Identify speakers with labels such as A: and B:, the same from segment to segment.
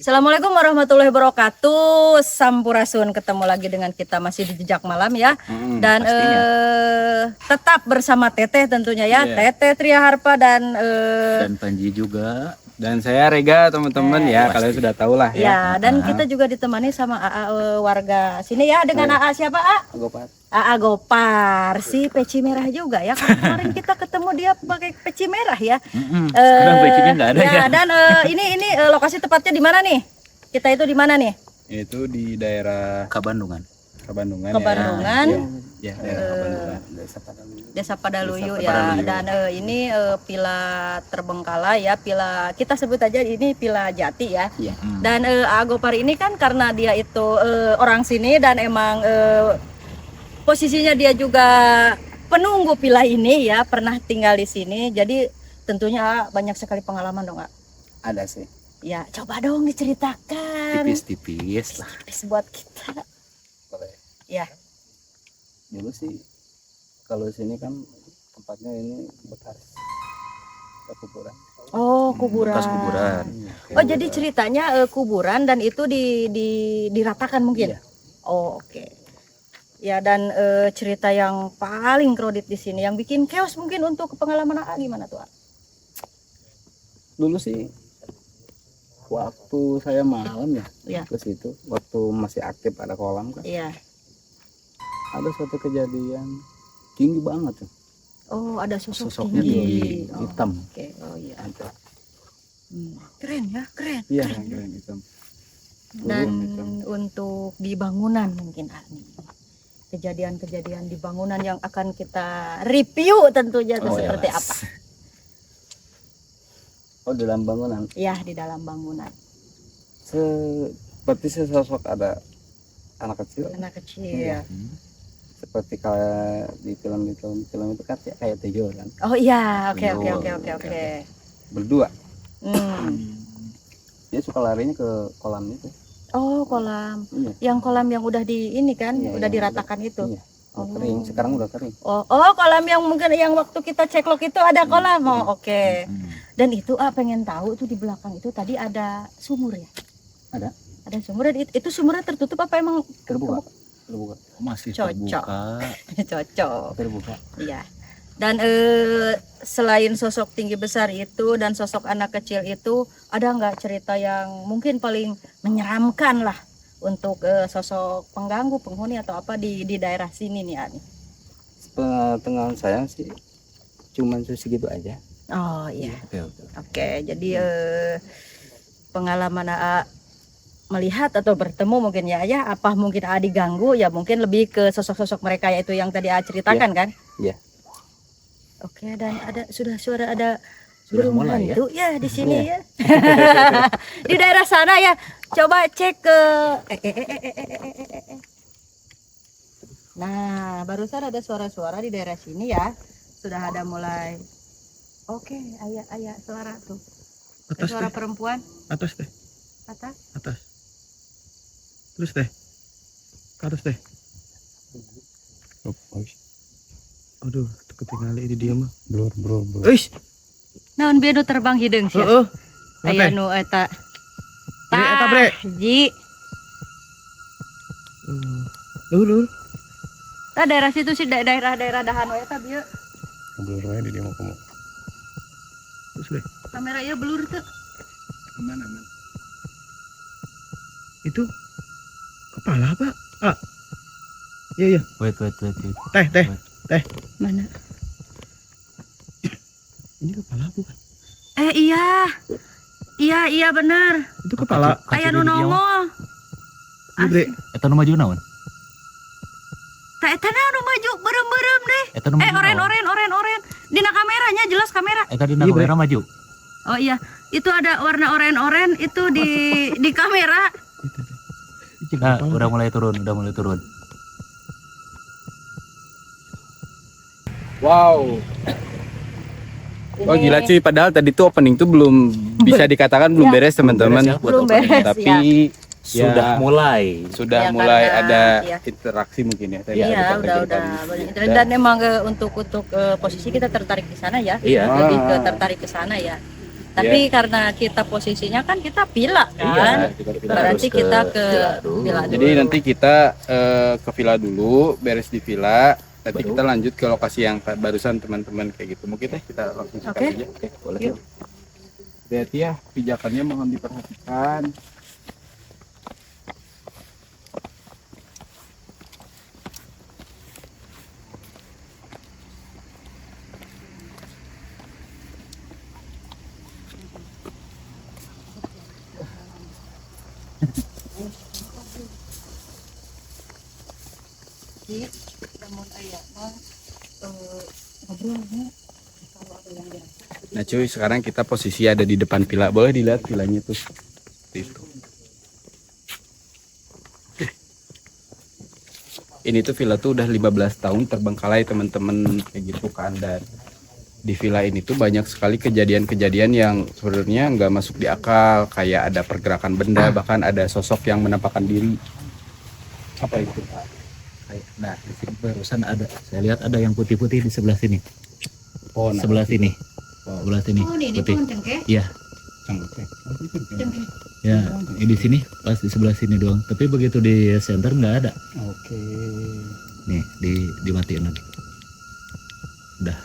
A: Assalamualaikum warahmatullahi wabarakatuh. Sampurasun, ketemu lagi dengan kita masih di Jejak Malam ya. Dan tetap bersama Teteh tentunya ya. Teteh Tria Harpa dan
B: Panji juga. Dan saya Rega teman-teman ya, kalian sudah tahu lah ya.
A: Ya, dan kita juga ditemani sama AA warga sini ya, dengan AA siapa A?
B: Gopar.
A: AA Gopar, si peci merah juga ya. Kemarin kita ketemu dia pakai peci merah ya.
B: Sekarang pecinya nggak ada ya.
A: Dan ini lokasi tepatnya di mana nih? Kita itu di mana nih?
B: Itu di daerah Kabandungan. Kabandungan. Ya, daerah Kabandungan.
A: Desa Padaluyu ya. Dan ini Pila Terbengkalai ya, Pila kita sebut aja ini Pila Jati ya. Dan AA Gopar ini kan karena dia itu orang sini dan emang posisinya dia juga penunggu Pila ini ya, pernah tinggal di sini. Jadi tentunya banyak sekali pengalaman dong, Kak.
B: Ada sih.
A: Ya, coba dong diceritakan.
B: Tipis-tipis lah.
A: Tipis buat kita.
B: Boleh.
A: Ya.
B: Dulu sih kalau sini kan tempatnya ini bekas kuburan.
A: Oh, kuburan.
B: Bekas kuburan.
A: Oh, jadi ceritanya kuburan dan itu diratakan mungkin.
B: Iya.
A: Oh, oke. Ya, dan cerita yang paling kredit di sini yang bikin chaos mungkin untuk pengalaman AA gimana tuh, A?
B: Dulu sih waktu saya malam ya, ke situ waktu masih aktif ada kolam kan.
A: Iya.
B: Ada suatu kejadian tinggi banget tuh.
A: Oh, ada sosok
B: Sosoknya
A: tinggi.
B: hitam.
A: Oke. Oh iya.
B: Ada.
A: Keren ya, keren.
B: Iya, keren hitam.
A: Dan untuk di bangunan mungkin kejadian-kejadian di bangunan yang akan kita review tentunya itu seperti apa?
B: Oh, di dalam bangunan.
A: Ya, di dalam bangunan.
B: Seperti sesosok ada anak kecil.
A: Anak kecil.
B: Iya. Seperti kayak di film itu kan kayak tuyul kan.
A: Oh iya, oke.
B: Berdua. Dia suka larinya ke kolam itu.
A: Oh, kolam.
B: Iya.
A: Yang kolam yang udah di ini kan,
B: Iya,
A: udah
B: yang
A: diratakan itu.
B: Iya. Kering, sekarang udah kering.
A: Oh, kolam yang mungkin yang waktu kita ceklok itu ada kolam. Oh, oke. Dan itu pengen tahu tuh di belakang itu tadi ada sumur ya?
B: Ada
A: sumur, dan itu sumurnya tertutup apa emang
B: terbuka? Masih
A: cocok. Cocok.
B: Terbuka.
A: Iya. Dan selain sosok tinggi besar itu dan sosok anak kecil itu, ada nggak cerita yang mungkin paling menyeramkan lah untuk sosok pengganggu, penghuni atau apa di daerah sini nih, Ani?
B: Sepengetahuan saya sih cuman segitu aja.
A: Oh iya. Oke, jadi pengalaman AA melihat atau bertemu mungkin ya, apa mungkin AA diganggu ya, mungkin lebih ke sosok-sosok mereka yaitu yang tadi AA ceritakan kan?
B: Iya.
A: Oke, dan suara ada
B: Sudah
A: burung
B: mulai
A: hantu ya di sini ya. Di daerah sana ya. Coba cek ke Nah, barusan ada suara-suara di daerah sini ya. Sudah ada mulai. Oke, ayah suara tuh.
C: Atas
A: suara
C: teh.
A: perempuan.
C: Atas teh.
A: Atas.
C: Terus teh. Ke atas teh. Aduh, ketinggalan ini dia mah.
B: Blur.
C: Eish.
A: Naon bieu nu terbang hideung sia.
C: Heeh.
A: Aya nu eta.
C: Bre, eta bre.
A: Ji.
C: Lur.
A: Tah daerah situ sih daerah dahan we eta bieu.
B: Blur wae di dia mau kamu.
C: Terus bre.
A: Kamera ieu blur teu.
B: Aman.
C: Itu kepala apa? Ah. Iya.
D: Wait.
C: Teh.
A: Mana?
C: Ini kepala bukan?
A: Iya benar.
C: Itu kepala.
A: Aya nu nongol.
C: Ini bre.
D: Eta nu maju naon?
A: Tah eta nu maju berem-berem deh.
D: Eta nu maju naon?
A: Oren. Dina kameranya jelas kamera.
D: Eta dina kamera maju.
A: Oh iya, itu ada warna oren itu di kamera.
D: Nah, udah mulai turun.
B: Wow. Wah gila cuy, padahal tadi tuh opening tuh belum bisa dikatakan belum beres teman-teman.
A: Belum beres,
B: Tapi
D: sudah mulai.
A: Ya,
B: mulai
A: karena,
B: ada
A: ya.
B: interaksi mungkin ya.
A: Iya, udah banyak. Dan emang untuk posisi kita tertarik di sana ya.
D: Iya.
A: Lebih ke tertarik ke sana ya. Tapi karena kita posisinya kan kita villa kan. Berarti kita ke villa dulu.
B: Jadi nanti kita ke villa dulu, beres di villa. Nanti kita lanjut ke lokasi yang barusan teman-teman kayak gitu. Mungkin kita langsung sikat aja. Oke, boleh.
A: Yuk.
B: Lihat ya, pijakannya mohon diperhatikan. Nah cuy, sekarang kita posisi ada di depan villa. Boleh dilihat villanya tuh. Itu. Ini tuh villa tuh udah 15 tahun terbengkalai teman-teman kayak gitu kan. Dan di villa ini tuh banyak sekali kejadian-kejadian yang sebenarnya nggak masuk di akal. Kayak ada pergerakan benda, bahkan ada sosok yang menampakkan diri. Apa itu Pak?
D: Nah, di sini barusan ada. Saya lihat ada yang putih-putih di sebelah sini.
B: Pohon.
D: Sebelah sini. Sebelah sini.
A: Oh, ini
D: Putih.
A: pohon cengkeh.
D: Iya. Ya, di sini pas di sebelah sini doang. Tapi begitu di center nggak ada.
B: Oke.
D: Nih, dimatiin lagi. Udah.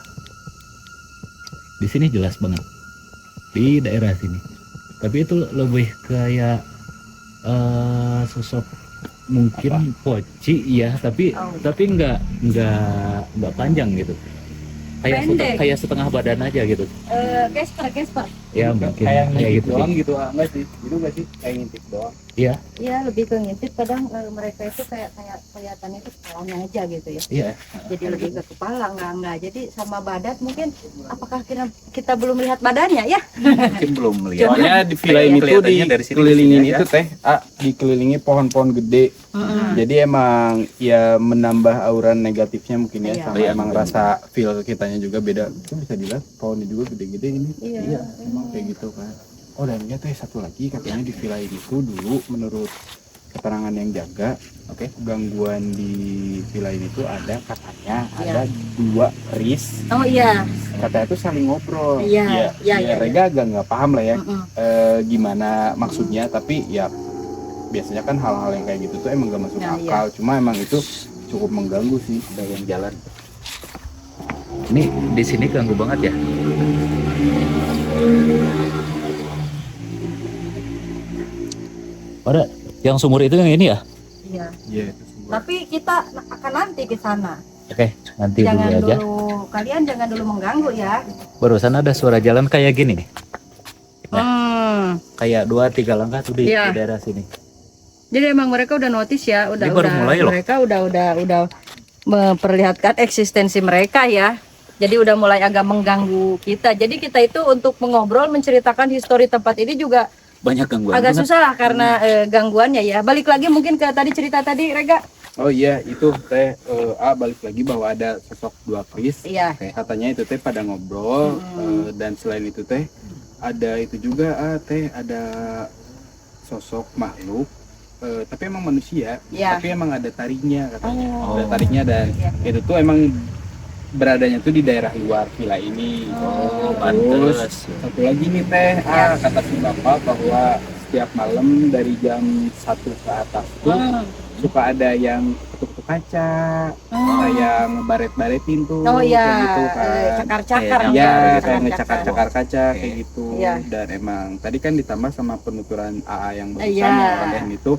D: Di sini jelas banget. Di daerah sini. Tapi itu lebih kayak sosok mungkin poci ya, tapi nggak panjang gitu. Kayak setengah badan aja gitu.
A: Casper.
D: Ya mungkin
B: Kayak
D: gitu
B: doang
D: sih.
B: gitu, enggak sih? Gitu enggak sih? Kayak ngintip doang.
D: Iya.
A: Iya, lebih ke ngintip. Kadang mereka itu kayak kelihatannya itu kepalanya aja gitu ya.
D: Iya.
A: Jadi lebih ke kepala enggak. Jadi sama badan mungkin apakah kita belum lihat badannya ya?
D: Mungkin belum melihat.
B: Soalnya di villa ini tuh
D: Kelihatannya dari sini
B: dikelilingin
D: ke sini
B: itu teh, dikelilingi pohon-pohon gede. Jadi emang ya menambah aura negatifnya mungkin ya,
A: Iya.
B: sama emang rasa feel kitanya juga beda. Itu bisa dilihat pohonnya juga gede-gede ini.
A: Iya.
B: Emang kayak gitu kan. Oh dan ya teh satu lagi katanya di villa ini tuh dulu menurut keterangan yang jaga, gangguan di villa ini tuh ada katanya ada 2 keris.
A: Oh iya.
B: Katanya tuh saling ngobrol.
A: Iya.
B: Rega agak nggak paham lah ya gimana maksudnya, tapi ya biasanya kan hal-hal yang kayak gitu tuh emang gak masuk akal. Cuma emang itu cukup mengganggu sih dalam jalan.
D: Ini di sini ganggu banget ya. Pada yang sumur itu yang ini ya?
A: Iya.
B: Iya itu semua.
A: Tapi kita akan nanti ke sana.
D: Oke, nanti
A: Jangan
D: dulu aja.
A: kalian jangan dulu mengganggu ya.
D: Barusan ada suara jalan kayak gini nih.
A: Hmm.
D: Kayak 2-3 langkah tuh di
A: Iya.
D: daerah sini.
A: Jadi emang mereka udah notice ya,
D: Ini baru mulai loh.
A: mereka udah memperlihatkan eksistensi mereka ya. Jadi udah mulai agak mengganggu kita. Jadi kita itu untuk mengobrol, menceritakan histori tempat ini juga
D: Banyak gangguan.
A: agak
D: banget.
A: susah karena gangguannya ya. Balik lagi mungkin ke tadi cerita tadi, Rega.
B: Oh iya itu teh balik lagi bahwa ada sosok 2 keris.
A: Iya.
B: Katanya itu teh pada ngobrol dan selain itu teh ada itu juga ada sosok makhluk tapi emang manusia,
A: Iya.
B: tapi emang ada tariknya katanya.
D: Oh.
B: Ada tariknya dan
A: Iya.
B: itu tuh emang beradanya tuh di daerah luar villa ini.
D: Oh,
B: Terus
D: pantes.
B: satu lagi nih teh, kata si bapak bahwa setiap malam dari jam 1 ke atas tuh suka ada yang ketuk-ketuk kaca, ada yang baret-baretin tuh,
A: Oh iya,
B: kayak gitu kan.
A: cakar-cakar.
B: Iya, kayak
A: Cakar-cakar.
B: ngecakar-cakar kaca kayak gitu.
A: Iya.
B: Dan emang tadi kan ditambah sama penuturan AA yang barusan
A: Iya.
B: yang kalian itu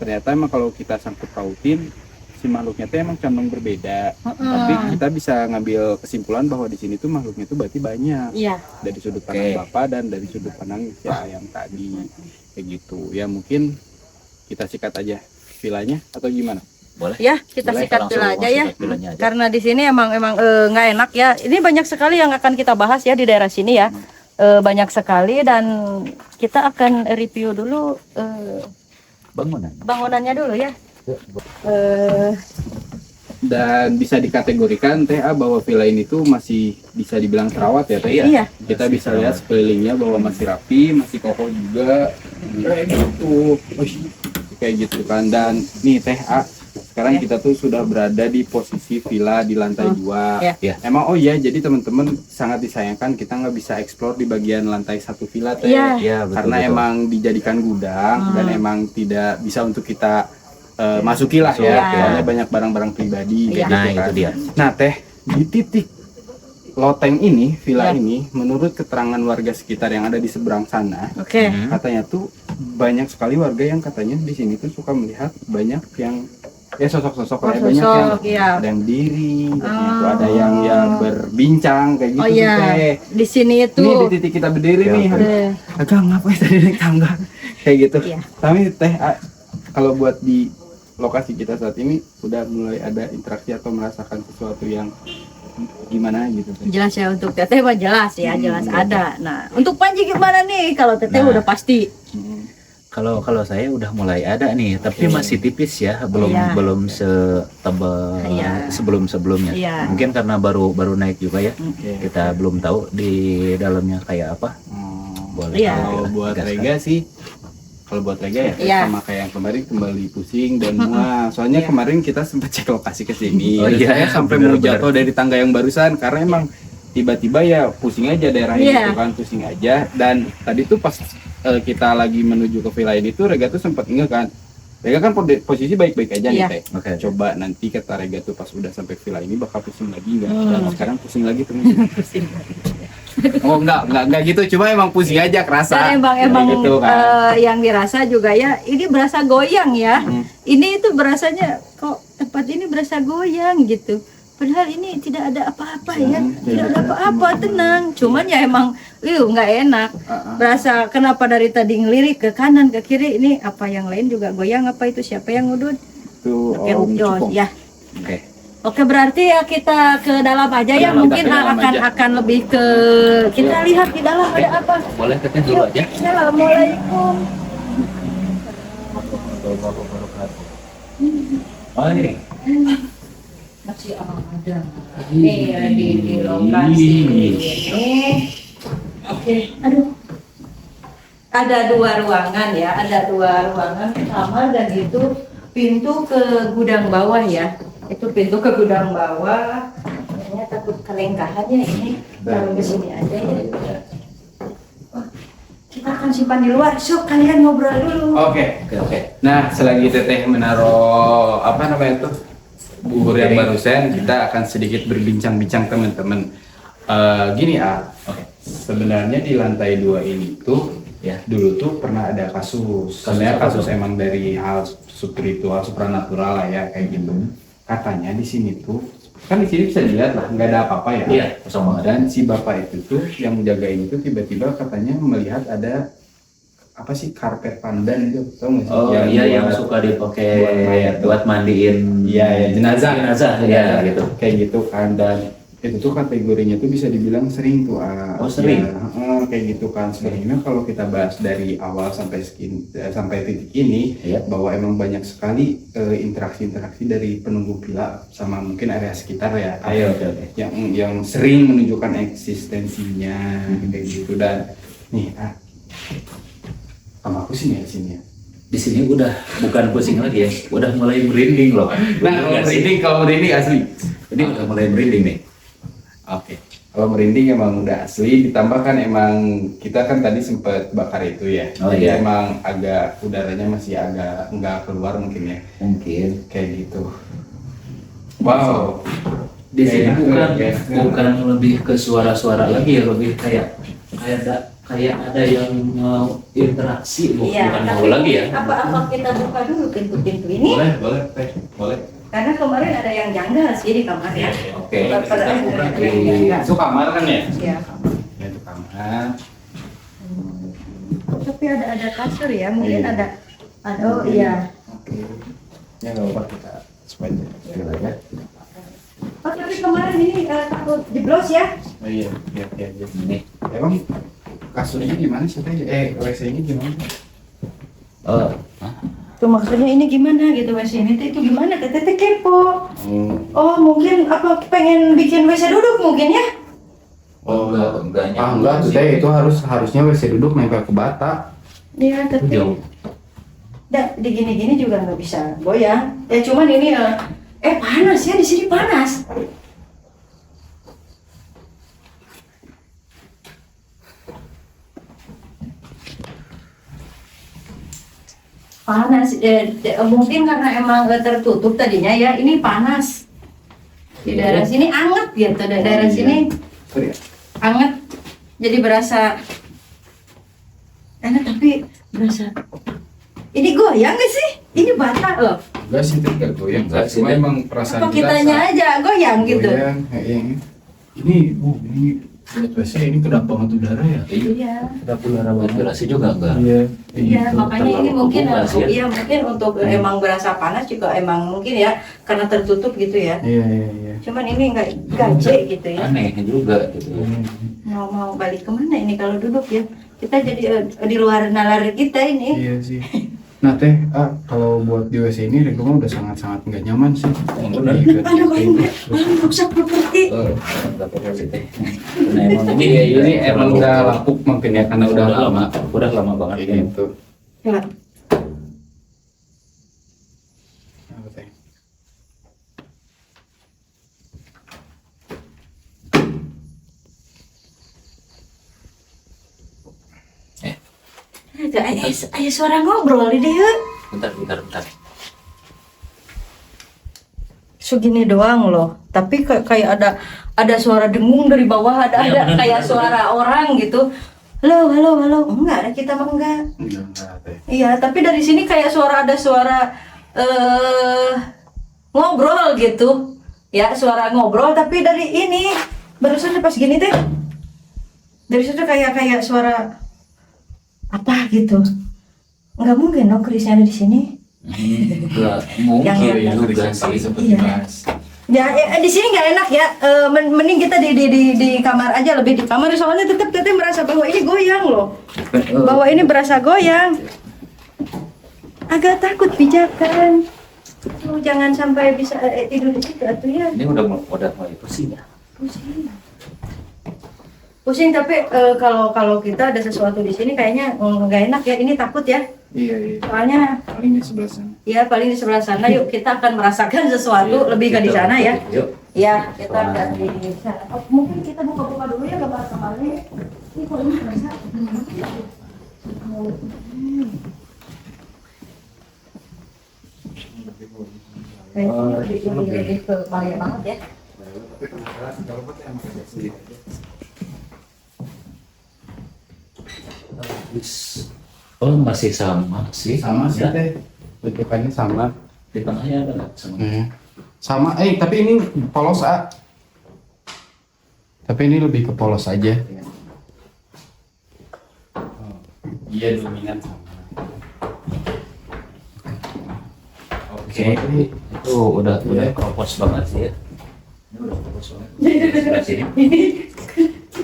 B: ternyata emang kalau kita sangkut pautin si makhluknya tuh emang condong berbeda. Tapi kita bisa ngambil kesimpulan bahwa di sini tuh makhluknya tuh berarti banyak.
A: Iya.
B: Dari sudut pandang Bapak dan dari sudut pandang si Ayang tadi. Kayak gitu. Ya mungkin kita sikat aja vilanya atau gimana?
E: Boleh.
A: Ya, kita
E: Boleh,
A: sikat
E: langsung
A: villa aja ya.
E: sikat villanya aja.
A: Karena di sini emang nggak enak ya. Ini banyak sekali yang akan kita bahas ya di daerah sini ya. Banyak sekali dan kita akan review dulu bangunannya dulu ya.
B: Dan bisa dikategorikan TA bahwa villa ini tuh masih bisa dibilang terawat ya Teh.
A: Iya.
B: Kita bisa lihat sekelilingnya bahwa masih rapi, masih kokoh juga. Kayak gitu. Kayak gitu kan. Dan nih TA sekarang kita tuh sudah berada di posisi villa di lantai 2.
E: Ya.
B: Emang jadi teman-teman sangat disayangkan kita nggak bisa explore di bagian lantai 1 villa Teh.
A: Iya.
E: Iya, betul,
B: Karena
E: betul.
B: emang dijadikan gudang dan emang tidak bisa untuk kita masuki lah
A: Iya.
B: ya. Soalnya banyak barang-barang pribadi kayak
A: Iya.
B: gitu
E: Nah,
B: kan.
E: itu dia.
B: Nah Teh, di titik loteng ini, villa
A: Iya.
B: ini, menurut keterangan warga sekitar yang ada di seberang sana,
A: Oke.
B: katanya tuh banyak sekali warga yang katanya di sini tuh suka melihat banyak yang sosok-sosok lah ya, banyak yang
A: iya.
B: ada yang diri, katanya tuh ada yang berbincang kayak gitu
A: Oh iya.
B: Teh.
A: Di sini itu.
B: Nih di titik kita berdiri nih, agak ngapain tadi naik tangga kayak gitu.
A: Iya.
B: Tapi Teh, kalau buat di lokasi kita saat ini udah mulai ada interaksi atau merasakan sesuatu yang gimana gitu Teh?
A: Jelas ya untuk Teteh mah jelas ya, jelas ada. Nah, untuk Panji gimana nih? Kalau Teteh
E: Nah.
A: udah pasti.
E: Kalau saya udah mulai ada nih, tapi masih tipis ya, belum
A: Iya.
E: belum setebal
A: Iya.
E: sebelumnya.
A: Iya.
E: Mungkin karena baru naik juga ya,
B: Oke.
E: kita belum tahu di dalamnya kayak apa. Boleh.
A: Iya.
B: Kalau buat Rega sih, kalau buat Rega ya
A: Iya.
B: sama kayak yang kemarin kembali pusing dan mual. Soalnya kemarin kita sempat cek lokasi ke sini.
E: Oh
B: Dan
E: iya,
B: saya sampai
E: benar,
B: mau jatuh dari tangga yang barusan karena emang tiba-tiba ya pusing aja daerahnya
A: Iya.
B: gitu kan, pusing aja. Dan tadi tuh pas kita lagi menuju ke villa ini tuh Rega tuh sempat ingat kan. Rega kan posisi baik-baik aja nih
A: Iya.
B: Teh.
E: Oke.
B: Coba nanti kata Rega tuh pas udah sampai villa ini bakal pusing lagi nggak? Dan sekarang pusing lagi teman. Oh enggak gitu, cuma emang pusing aja kerasa.
A: Dan emang
B: gitu kan.
A: yang dirasa juga ya, ini berasa goyang ya. Ini itu berasanya kok tempat ini berasa goyang gitu. Padahal ini tidak ada apa-apa ya, tidak ada apa-apa, tenang. Cuman ya emang, nggak enak. Berasa kenapa dari tadi ngelirik ke kanan ke kiri, ini apa yang lain juga goyang apa itu siapa yang ngudut?
B: Tuh
A: Oke,
B: Om
A: Jos,
B: Cukong.
A: ya.
E: Oke.
A: Oke, berarti ya kita ke dalam aja ya.
B: Kita
A: Mungkin
B: ke dalam aja.
A: akan lebih ke kita lihat di dalam ada apa.
E: Boleh Teteh dulu aja.
A: Assalamualaikum. Masih ada. Iya di lokasi ini. Oke, aduh. Ada 2 ruangan ya, ada 2 ruangan kamar dan itu pintu ke gudang bawah ya. Itu pintu ke gudang bawah. Kayaknya takut kelengkahannya ini. Taruh di sini aja ya. Oh, kita akan simpan di luar. Sok kalian ngobrol dulu.
B: Oke.
E: Oke.
B: Nah, selagi Teteh menaruh apa namanya tuh bubur yang barusan, kita akan sedikit berbincang-bincang teman-teman. Gini sebenarnya di lantai 2 ini tuh
E: Ya.
B: dulu tuh pernah ada kasus. Sebenarnya kasus emang dari hal spiritual, supranatural lah ya kayak gitu. Katanya di sini tuh kan di sini bisa dilihat lah nggak ada apa-apa ya.
E: Iya, kosong banget.
B: Dan si bapak itu tuh yang menjagain itu tiba-tiba katanya melihat ada apa sih karpet pandan itu, tau nggak sih?
E: Oh iya, yang
B: buat-
E: suka dipakai
B: buat mayat tuh.
E: buat mandiin
B: Iya, ya, jenazah.
E: Jenazah, ya gitu.
B: Kayak gitu kan, dan itu tuh kategorinya tuh bisa dibilang sering tuh.
E: Oh, sering?
B: Ya, kayak gitu kan. Sebenarnya kalau kita bahas dari awal sampai titik ini,
E: Iya.
B: bahwa emang banyak sekali interaksi-interaksi dari penunggu villa sama mungkin area sekitar ya.
E: Oke.
B: Yang sering menunjukkan eksistensinya kayak gitu. Dan nih, sama aku sih nih di sini ya.
E: Di sini udah bukan pusing lagi ya, udah mulai merinding loh.
B: Nah, kalau merinding asli.
E: Ini udah mulai merinding nih.
B: Oke. Kalau merinding emang udah asli, ditambah kan emang kita kan tadi sempat bakar itu ya.
E: Oh,
B: Jadi
E: iya.
B: emang agak udaranya masih agak nggak keluar mungkin ya.
E: Mungkin
B: Kayak gitu. Wow.
E: di sini
B: Kayak
E: bukan
B: enak, ya.
E: bukan lebih ke suara-suara lagi ya, lebih kayak kayak ada yang mau interaksi, Bu.
A: Iya,
E: Bukan mau
A: tapi
E: lagi ya.
A: apa kita buka dulu pintu-pintu ini?
B: boleh teh, boleh.
A: Karena kemarin ada yang janggal sih di kamar ya.
E: Oke,
A: Pada
E: kita
A: ada
E: buka
A: yang
E: di
A: janggal.
B: Itu kamar kan ya?
A: Iya.
B: Ya, itu kamar.
A: Tapi ada kasur ya, mungkin
B: Iya.
A: ada oh iya.
B: Oke. Ya nggak apa-apa kita sesuai aja.
A: Oh tapi kemarin ini takut jeblos ya?
B: Oh iya, iya.
E: Ini.
B: Emang kasurnya gimana sih teh? WC-nya gimana?
E: Oh,
A: Tuh maksudnya ini gimana gitu WC ini itu gimana? Teteh kepo. Oh mungkin apa pengen bikin WC duduk mungkin ya?
B: Oh
E: enggak
B: enggak tuh teh, itu harusnya WC duduk nempel ke bata.
A: Iya tapi
E: jauh.
A: di gini-gini juga nggak bisa goyang. Ya cuman ini panas ya di sini panas. Panas mungkin karena emang tertutup tadinya ya ini panas di daerah sini anget gitu daerah
B: iya.
A: sini
B: Sorry ya.
A: anget jadi berasa enak tapi berasa ini goyang gak sih ini bata loh
B: Enggak sih, teh nggak goyang.
E: Enggak sih,
B: Cuma
E: teh.
B: emang perasaan
A: apa kitanya
B: saat
A: aja goyang gitu
B: goyang, ini buat WC ini kedap banget udara ya.
A: iya
B: Kedap udara banget.
E: Ventilasi juga enggak.
A: iya makanya ini mungkin
E: kebukas ya.
A: iya mungkin untuk emang berasa panas juga emang mungkin ya karena tertutup gitu ya
B: Iya.
A: cuman ini nggak gaje gitu ya
E: Aneh juga gitu.
A: mau balik kemana ini kalau duduk ya kita jadi di luar nalar kita ini
B: Iya sih. Nah teh, kalau buat di WC ini Rego mah udah sangat-sangat nggak nyaman sih.
E: Bener.
A: aduh ini rusak properti
E: Enggak perlu sih teh. Nah, emang
B: Ini emang udah lapuk mungkin ya karena udah lama.
E: Udah lama banget ya.
B: Gitu.
A: ya.
B: Apa teh?
A: Ada suara ngobrol di dia.
E: Bentar.
A: Segini doang loh. Tapi kayak ada suara dengung dari bawah, ada
E: Iya, bener,
A: kayak
E: bener,
A: suara orang gitu. Halo. Enggak, ada kita mah enggak.
B: Enggak teh.
A: Iya, tapi dari sini kayak ada suara ngobrol gitu. Ya, suara ngobrol tapi dari ini barusan pas gini teh. Dari situ kayak suara apa gitu. Enggak mungkin dong Krisnya ada di sini.
E: Enggak mungkin
A: Yang-
E: juga sih.
A: Iya. Ya, di sini nggak enak ya. Mending kita di kamar aja, lebih di kamar soalnya tetap teteh merasa bahwa ini goyang loh. Bahwa ini berasa goyang. Agak takut pijakan. Tuh, jangan sampai bisa tidur di situ atuh ya.
E: Ini udah mulai pusing ya.
A: Pusing tapi kalau kita ada sesuatu di sini kayaknya nggak enak ya. Ini takut ya.
B: Iya.
A: Soalnya
B: Paling di sebelah sana.
A: ya paling di sebelah sana yuk kita akan merasakan sesuatu lebih ke di sana ya.
E: Yuk.
A: Ya, kita akan di sana. Oh, mungkin kita buka-buka dulu ya kamar-kamarnya. Ini kok ini berasa? Kayaknya lebih ke bahaya banget ya.
E: Oh masih sama sih.
B: Sama sih
E: Ya.
B: teh. Bentukannya sama.
E: Di tengahnya ada nggak sama?
B: Sama. Tapi ini polos Tapi ini lebih ke polos aja. Iya dominan sama.
E: Oke. Itu udah kropos banget sih ya. Ini udah kropos banget. Sebelah sini.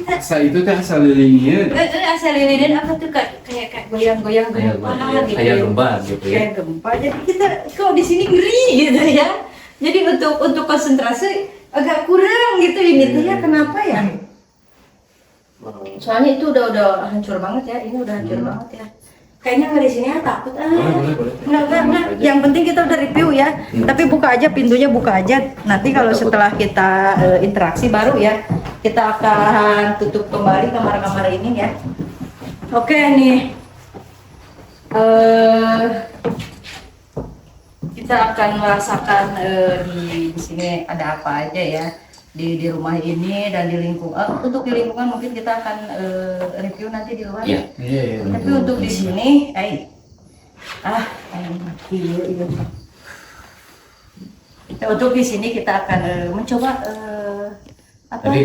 B: Asal itu teh asal lilingnya.
A: Asal lilin apa tuh kayak goyang-goyang gempa gitu.
E: Kayak gempa gitu ya.
A: Kayak gempa. Jadi kita kalau di sini ngeri gitu ya. Jadi untuk konsentrasi agak kurang gitu ini tuh ya kenapa ya? Soalnya itu udah hancur banget ya. Ini udah hancur banget ya. Kayaknya nggak di sini ya takut
B: Boleh.
A: Enggak. Yang penting kita udah review ya. Tapi buka aja pintunya buka aja. Nanti kalau setelah kita interaksi baru ya kita akan tutup kembali kamar-kamar ini ya. Oke nih. Kita akan merasakan di sini ada apa aja ya. di rumah ini dan di lingkungan. Untuk di lingkungan mungkin kita akan review nanti di luar.
E: Iya.
A: Tapi untuk di sini, mati ya. Untuk di sini kita akan mencoba apa?
E: Tapi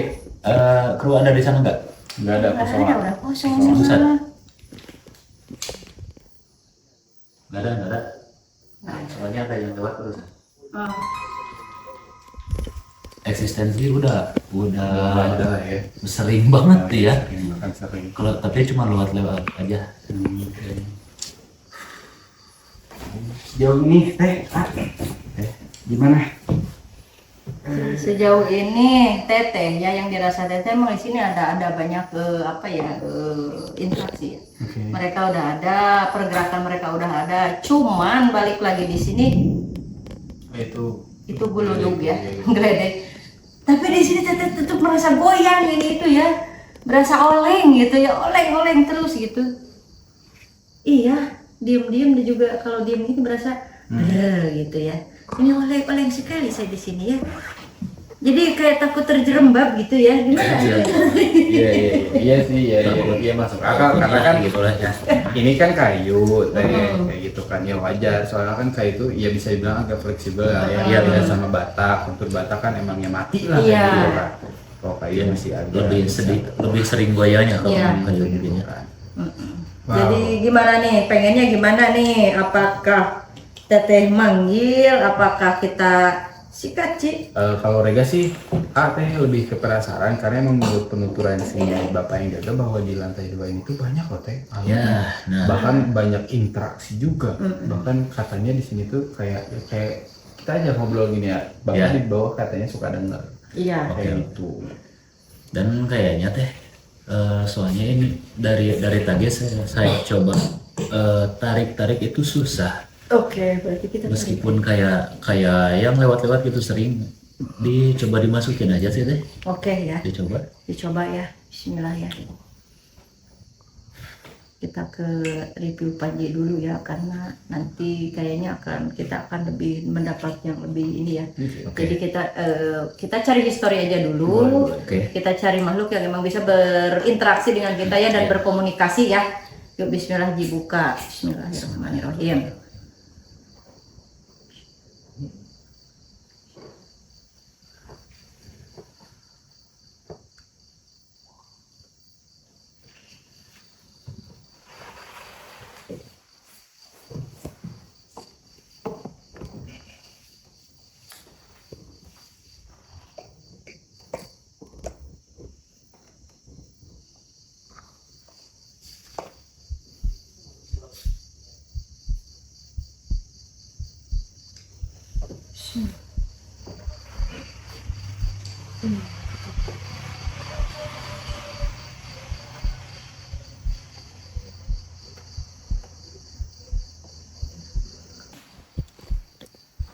E: kru ada di sana nggak?
B: Nggak ada
A: Nggak
B: kosong.
A: ada, udah kosong
E: Kosong.
A: semua.
E: Nggak ada. Soalnya ada yang lewat terus. Eksistensi udah
B: Ada ya.
E: sering banget ya.
B: Makan sering.
E: Kalau tapi cuma lewat aja.
B: Sejauh ini teh, gimana?
A: Sejauh ini teteh ya yang dirasa teteh emang di sini ada banyak interaksi ya. Mereka udah ada, pergerakan mereka udah ada. Cuman balik lagi di sini itu geludug ya, geledek. Tapi di sini teteh tetap merasa goyang ini itu ya, berasa oleng gitu ya, oleng terus gitu. Iya, diem dia juga kalau diem gitu berasa gitu ya. Ini oleng sekali saya di sini ya. Jadi kayak takut terjerembab gitu ya, gimana?
B: Iya sih, iya masuk akal karena kan
E: gitu lah ya.
B: ini kan kayu kayak gitu kan ya wajar soalnya kan kayu itu ya bisa dibilang agak fleksibel ya beda sama bata, kontur bata kan emangnya mati lah
A: Iya.
B: gitu kan. Kalau kayu masih agak
E: lebih sering goyahnya kalau
A: Iya.
E: kayu
B: gitu
E: gini.
B: kan.
A: Jadi gimana nih, pengennya gimana nih? Apakah teteh manggil? Apakah kita sikat Ci?
B: Kalau Rega sih teh lebih ke penasaran karena emang menurut penuturan si bapak yang jaga bahwa di lantai 2 ini tuh banyak loh teh.
E: Ya, nah.
B: Bahkan banyak interaksi juga. Bahkan katanya di sini tuh kayak kita aja ngobrol gini ya, bahkan
E: Ya.
B: di bawah katanya suka denger
A: Iya.
B: kayak gitu.
E: Dan kayaknya teh soalnya ini dari tadi saya coba tarik itu susah.
A: Oke, berarti kita
E: Meskipun kayak yang lewat-lewat gitu sering dicoba dimasukin aja sih teh.
A: Oke ya,
E: Dicoba.
A: ya. Bismillah ya. Kita ke review Panji dulu ya, karena nanti kayaknya kita akan lebih mendapat yang lebih ini ya.
E: Oke.
A: Jadi kita cari histori aja dulu.
E: Oke.
A: Kita cari makhluk yang memang bisa berinteraksi dengan kita ya dan berkomunikasi ya. Yuk Bismillah dibuka. Bismillahirrahmanirrahim.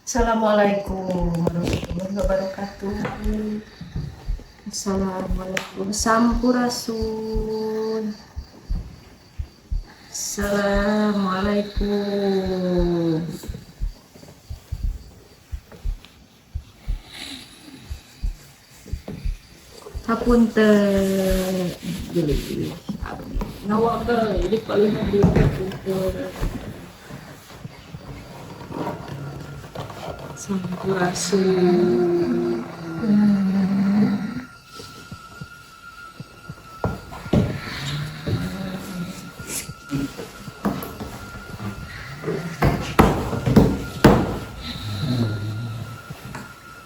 A: Assalamualaikum warahmatullahi wabarakatuh. Assalamualaikum Sampurasun. Assalamualaikum. Hapunten. Nawaka ini paling Sampurasun.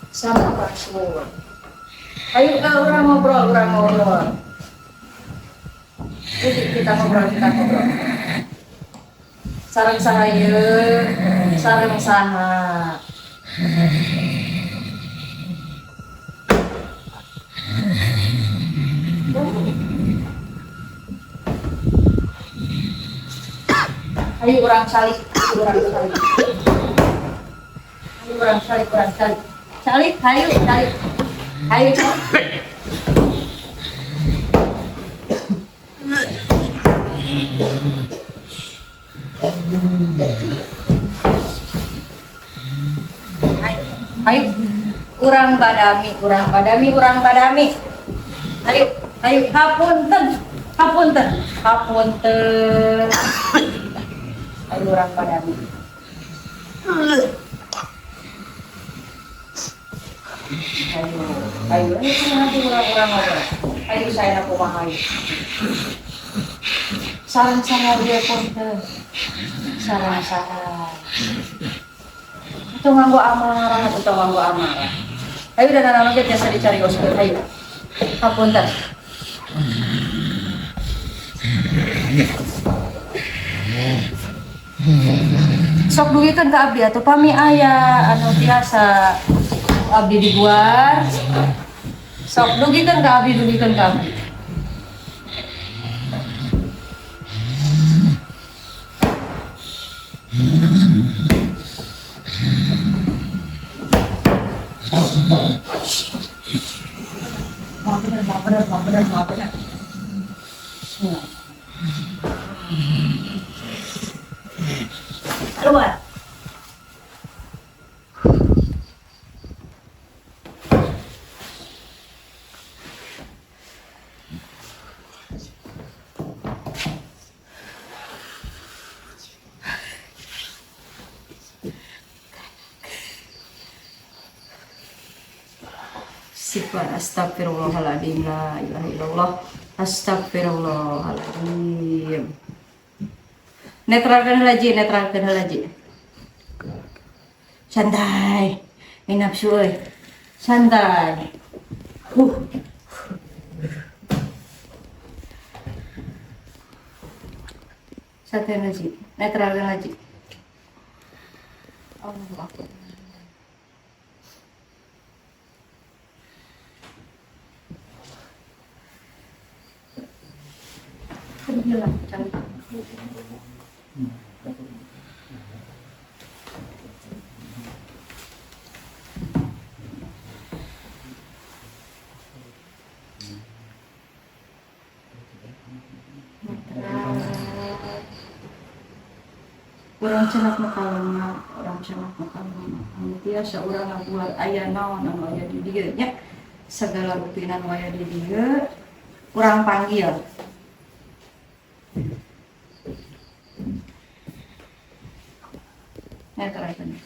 A: Sampurasun. Ayo orang ngobrol. Jadi kita ngobrol. Sareng sahaya, sareng saha. Ayo orang salik. Salik, ayo. Ayo, urang badami, urang badami, urang badami. Ayo, ayo, hapunten, hapunten, hapunten. Ayo urang badami. Ayo, nanti urang-urang aja. Ayo saya nak kumahay. Sarang-sarang dia punten. Sarang-sarang. Itu nganggo amarah, itu nganggo amarah. Ayo dan anak aja biasa dicari Oscar. Ayo. Hapunten. Sok dugikan ke abdi atau pami ayah anu biasa abdi dibuat. Sok dugikan ke abdi, dugikan ke abdi. Maaf benar. Keluar. Sifat astagfirullahaladzim, la ilaha illallah, astagfirullahaladzim. Netralkan halaji. Santai, ini nafsu euy. Santai. Santai halaji, netralkan halaji. Allahu Akbar. Hilang, cantik. Orang cenah makalana, anu tiasa urang ngabuat aya naon anu aya di dieu nya. Segala rupinan aya di dieu urang panggil. Netralkan.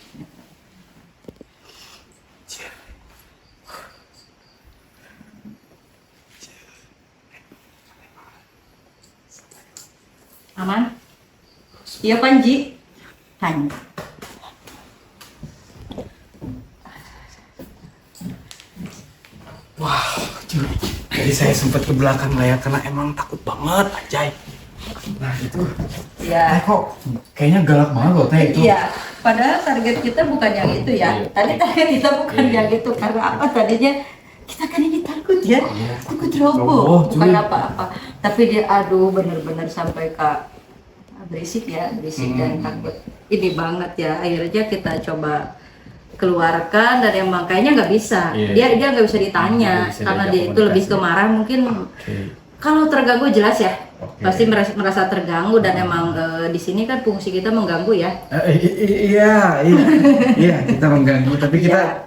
A: Aman? Iya Panji? Tanya.
C: Wah, cuy. Jadi saya sempat ke belakang layar karena emang takut banget, Ajay. Nah itu,
A: Ya.
C: kok kayaknya galak banget loh teh itu.
A: Iya, padahal target kita bukan yang itu ya. Tadi target kita bukan yang itu karena apa tadinya kita kan ini takut ya, takut roboh, bukan apa-apa. Tapi dia aduh bener-bener sampai ke berisik ya, berisik dan takut. Ini banget ya. Akhirnya kita coba keluarkan dan emang kayaknya nggak bisa. Dia nggak bisa ditanya karena dia itu lebih ke marah mungkin. Kalau terganggu jelas ya. Pasti merasa terganggu dan emang di sini kan fungsi kita mengganggu ya.
C: Iya, kita mengganggu tapi kita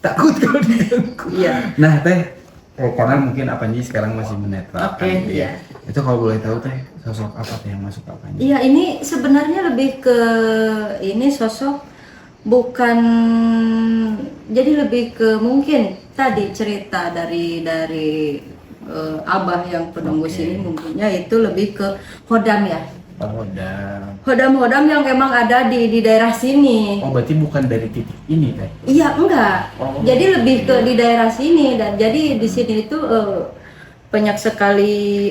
C: takut kalau diganggu.
A: Iya.
C: Nah teh, karena mungkin Apanji sekarang masih menetralkan.
A: Oke,
C: gitu
A: iya.
C: Itu kalau boleh tahu teh sosok apa teh yang masuk ke Apanji?
A: Iya, ini sebenarnya lebih ke ini sosok bukan, jadi lebih ke mungkin tadi cerita dari abah yang penunggu sini mungkinnya itu lebih ke hodam ya. Hodam yang emang ada di daerah sini.
C: Oh berarti bukan dari titik ini teh?
A: Iya enggak. Jadi lebih ke di daerah sini dan jadi di sini itu banyak sekali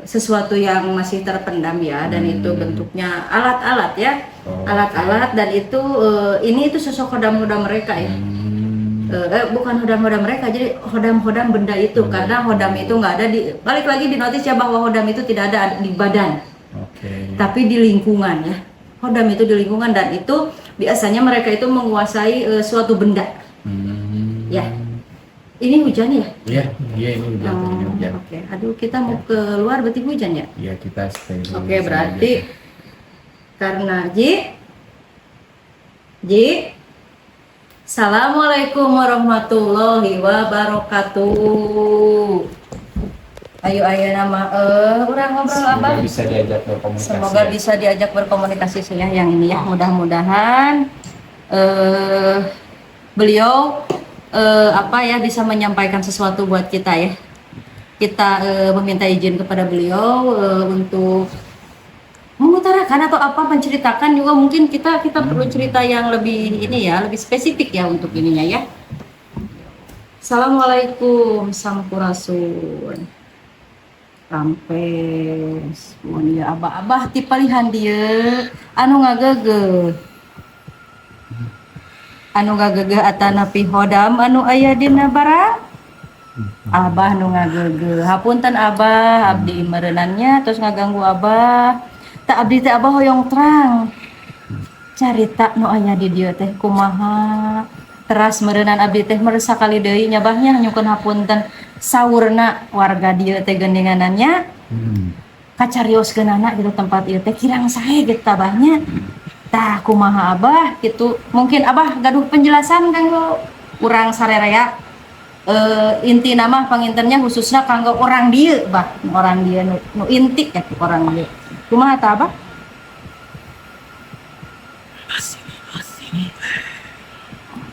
A: sesuatu yang masih terpendam ya dan itu bentuknya alat-alat ya. Alat-alat dan itu ini itu sosok hodam-hodam mereka ya. Bukan hodam-hodam mereka, jadi hodam-hodam benda itu karena hodam itu nggak ada di, balik lagi di notis ya bahwa hodam itu tidak ada di badan, tapi di lingkungan ya. Hodam itu di lingkungan dan itu biasanya mereka itu menguasai suatu benda. Ya, ini hujan ya?
C: Iya ini hujan.
A: Oke. Aduh kita mau keluar berarti hujan ya?
C: Iya kita stay dulu.
A: Oke, berarti karena Ji Assalamualaikum warahmatullahi wabarakatuh. Ayo nama orang ngobrol abah.
B: Bisa diajak berkomunikasi.
A: Semoga bisa diajak berkomunikasi saya yang ini ya. Mudah-mudahan beliau bisa menyampaikan sesuatu buat kita ya. Kita meminta izin kepada beliau untuk mengutarakan atau menceritakan juga mungkin kita perlu cerita yang lebih ini ya, lebih spesifik ya untuk ininya ya. Assalamualaikum sampurasun. Rampes, mun ya abah ti palihan dia anu ngagege. Anu ngagege atana pihodam anu aya dina barang. Abah nu ngagege. Hapunten abah, abdi merenannya terus ngaganggu abah. Tak abdi teh abah hoyong terang. Carita nu aya di dieu teh kumaha. Teras meureunnan abdi teh meresa kali deui nyabahnya nyukeun hapunten saurna warga dieu teh gendinganannya. Kacarioskeunana gitu tempat ieu teh kirang sae gitu abahnya. Tah kumaha abah gitu. Mungkin abah gaduh penjelasan kanggo urang sarerea. Inti nama pangintennya khususnya kanggo orang dieu bah, orang dieu nu inti ya orang dieu. Kumaha tah abah?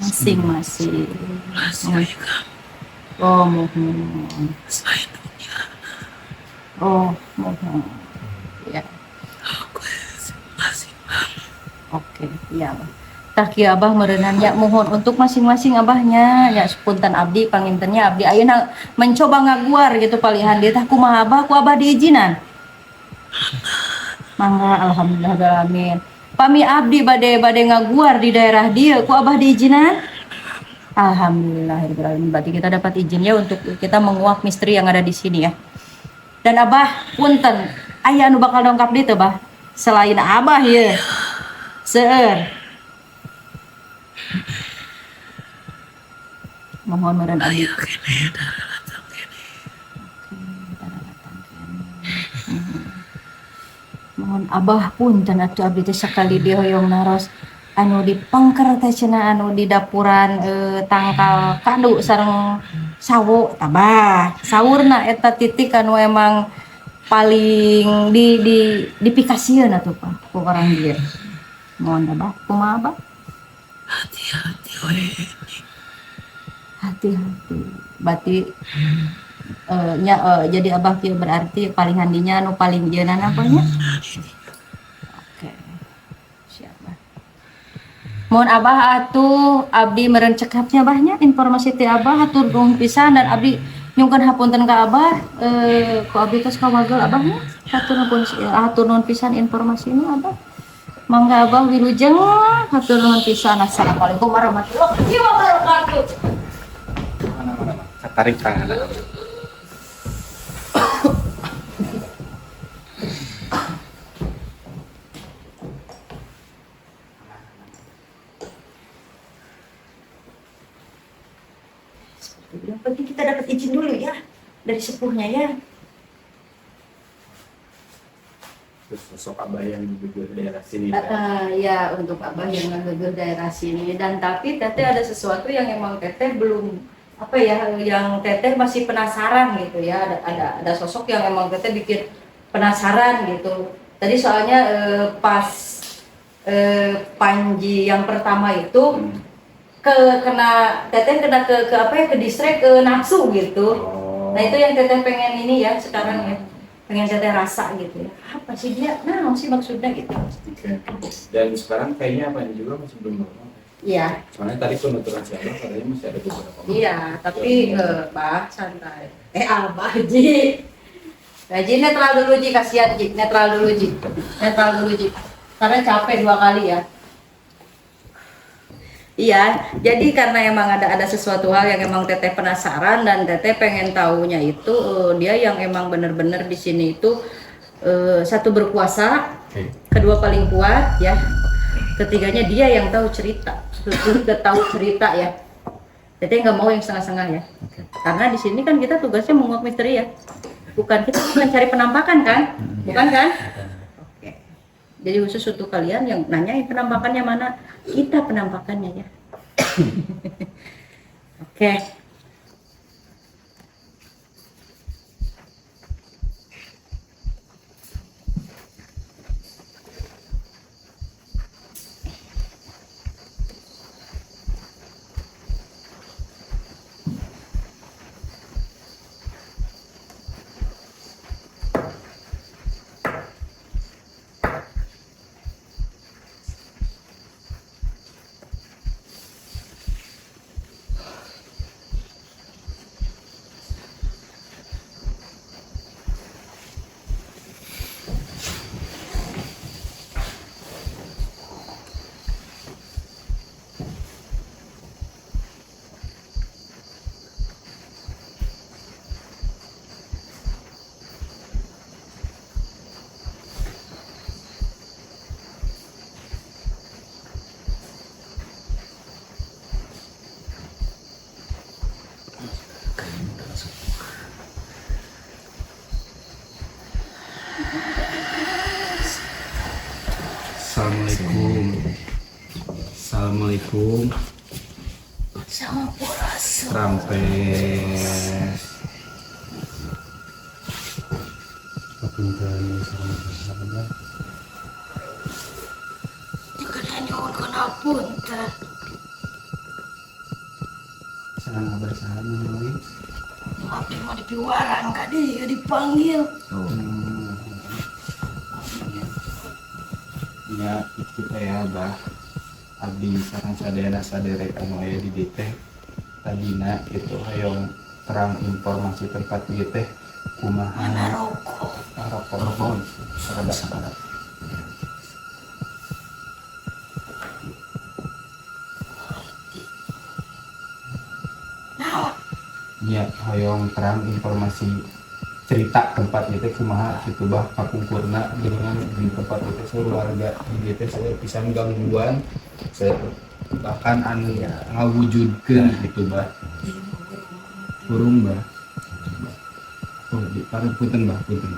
A: Masing-masing. Oh, mohon. Oh, mohon. Ya. Oke, iya abah. Tak kieu abah meureunnan ya mohon untuk masing-masing abahnya ya sepunten abdi pangintennya abdi ayeuna mencoba ngaguar gitu palihan dia tah kumaha abah ku abah diizinan. Mangga alhamdulillah alamin. Pami abdi bade ngaguar di daerah dia ku abah diizinan. Alhamdulillah berarti kita dapat izin ya untuk kita menguak misteri yang ada di sini ya. Dan abah punten aya anu bakal dongkap dieu teh bah selain abah ya. Seueur. Mohon meureun abdi. Mohon abah punten atuh abdi teh sakali dihoyong naros anu di pangker teh cenah anu di dapuran tangkal kadu sareng sawo tabah saurna eta titik anu emang paling dipikasieun atuh Pak ku orang dieu. Mohon abah kumaha abah? Hati-hati berarti jadi abah kieu berarti paling handinya anu paling jeunan apanya? Oke. Siap bah. Mohon abah atuh abdi meureun cekapnya abahnya informasi ti abah hatur nuhun pisan dan abdi nyungkeun hapunten ka abah ku abdi tos kawagel abahnya hatur nuhun pisan informasina abah. Mangga abah wilujeng hatur nuhun pisan. Assalamualaikum warahmatullahi wabarakatuh.
B: Mana-mana. Tarik tangan.
A: Yang penting kita dapat izin dulu ya dari sepuhnya ya.
B: Terus sosok abah yang gugur daerah sini.
A: Ya untuk abah yang gugur daerah sini dan tapi teteh ada sesuatu yang emang teteh belum yang teteh masih penasaran gitu ya. Ada sosok yang emang teteh bikin penasaran gitu. Tadi soalnya pas Panji yang pertama itu teteh kena ke distrik ke nafsu gitu. Nah itu yang teteh pengen ini ya sekarang ya, pengen teteh rasa gitu ya. Apa sih dia? Nah sih maksudnya gitu.
B: Oke. Dan sekarang kayaknya apa juga masih belum normal.
A: Iya.
B: Soalnya tadi penuturan siapa katanya masih ada beberapa.
A: Iya, tapi bah santai. Abah Ji. Ji netral dulu Ji, kasihan Ji, netral dulu Ji. Karena capek 2 kali ya. Iya, jadi karena emang ada sesuatu hal yang emang teteh penasaran dan teteh pengen tahunya itu dia yang emang bener-bener di sini itu satu berkuasa, kedua paling kuat ya, ketiganya dia yang tahu cerita, tahu cerita ya. Teteh nggak mau yang setengah-setengah ya, karena di sini kan kita tugasnya menguak misteri ya, bukan kita mencari penampakan kan, bukan kan? Oke. Jadi khusus untuk kalian yang nanyain penampakannya mana, kita penampakannya ya. Oke.
C: Assalamualaikum. Assalamualaikum.
A: Sampurasun.
C: Trampes. Papunten salam.
A: Jangan nyuwun ngapunten.
C: Salam kabar salam nih.
A: Abdi mah dipiwaran ka dieu dipanggil.
B: Ya itu ya bah abdi sareng sadaya sadere anu aya di dieu teh tadina kitu hayong terang informasi tempat ieu teh kumaha rokok sareng ya hayong terang informasi cerita tempat itu kumaha gitu bah kapungkurna dengan di tempat itu keluarga di itu saya pisan gangguan saya bahkan anu ngawujudkeun gitu bah burung bah oh di punten bah punten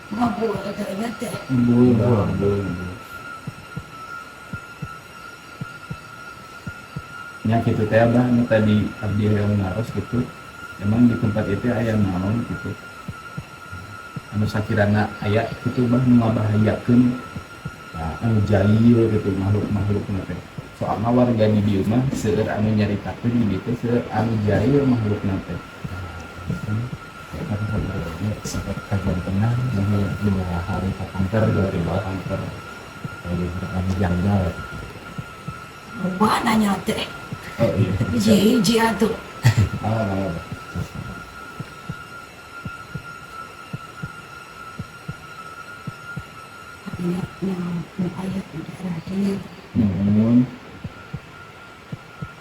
A: Ngabul katanya teh.
B: belum ya gitu teh abah nu tadi abdi yang ngaros gitu emang di tempat itu aya naon gitu anu sakirana aya gitu bah nu ngabahayakeun anu jahil gitu makhluk teh soalna warga di dieu mah seueur anu nyaritakeun di dieu teh seueur anu jahil makhlukna teh
D: sempat kajian tenang dua hari kanker dari kanker dari janggal
A: Ubah nanya teh.
B: oh iya
A: Hiji-hiji atuh.
B: ah
A: Yang ayat di daerah dia.
B: nuhun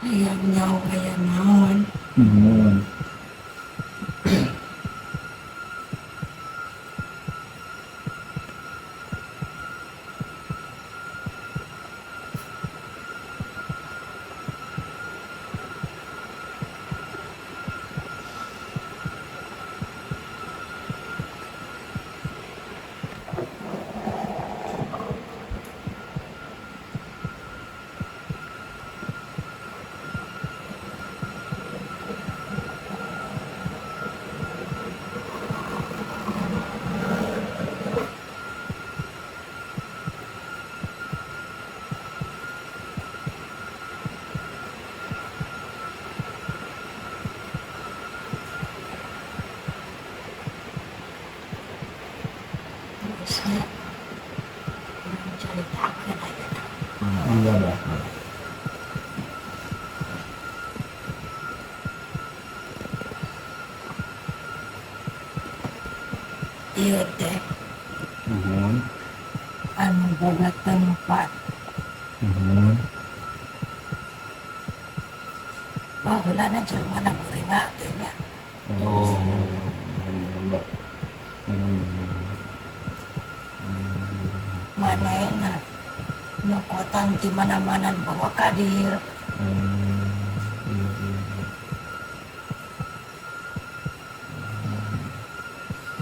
A: Ayat nyawa ayat naon.
B: nuhun
A: Terusnya menceritakan ayat.
B: enggak bah
A: Ieu teh
B: nuhun
A: anu boga tempat
B: nuhun
A: baheulana jelema meurima teh nya.
B: oh enggak
A: Otan di mana-mana bawa kadir.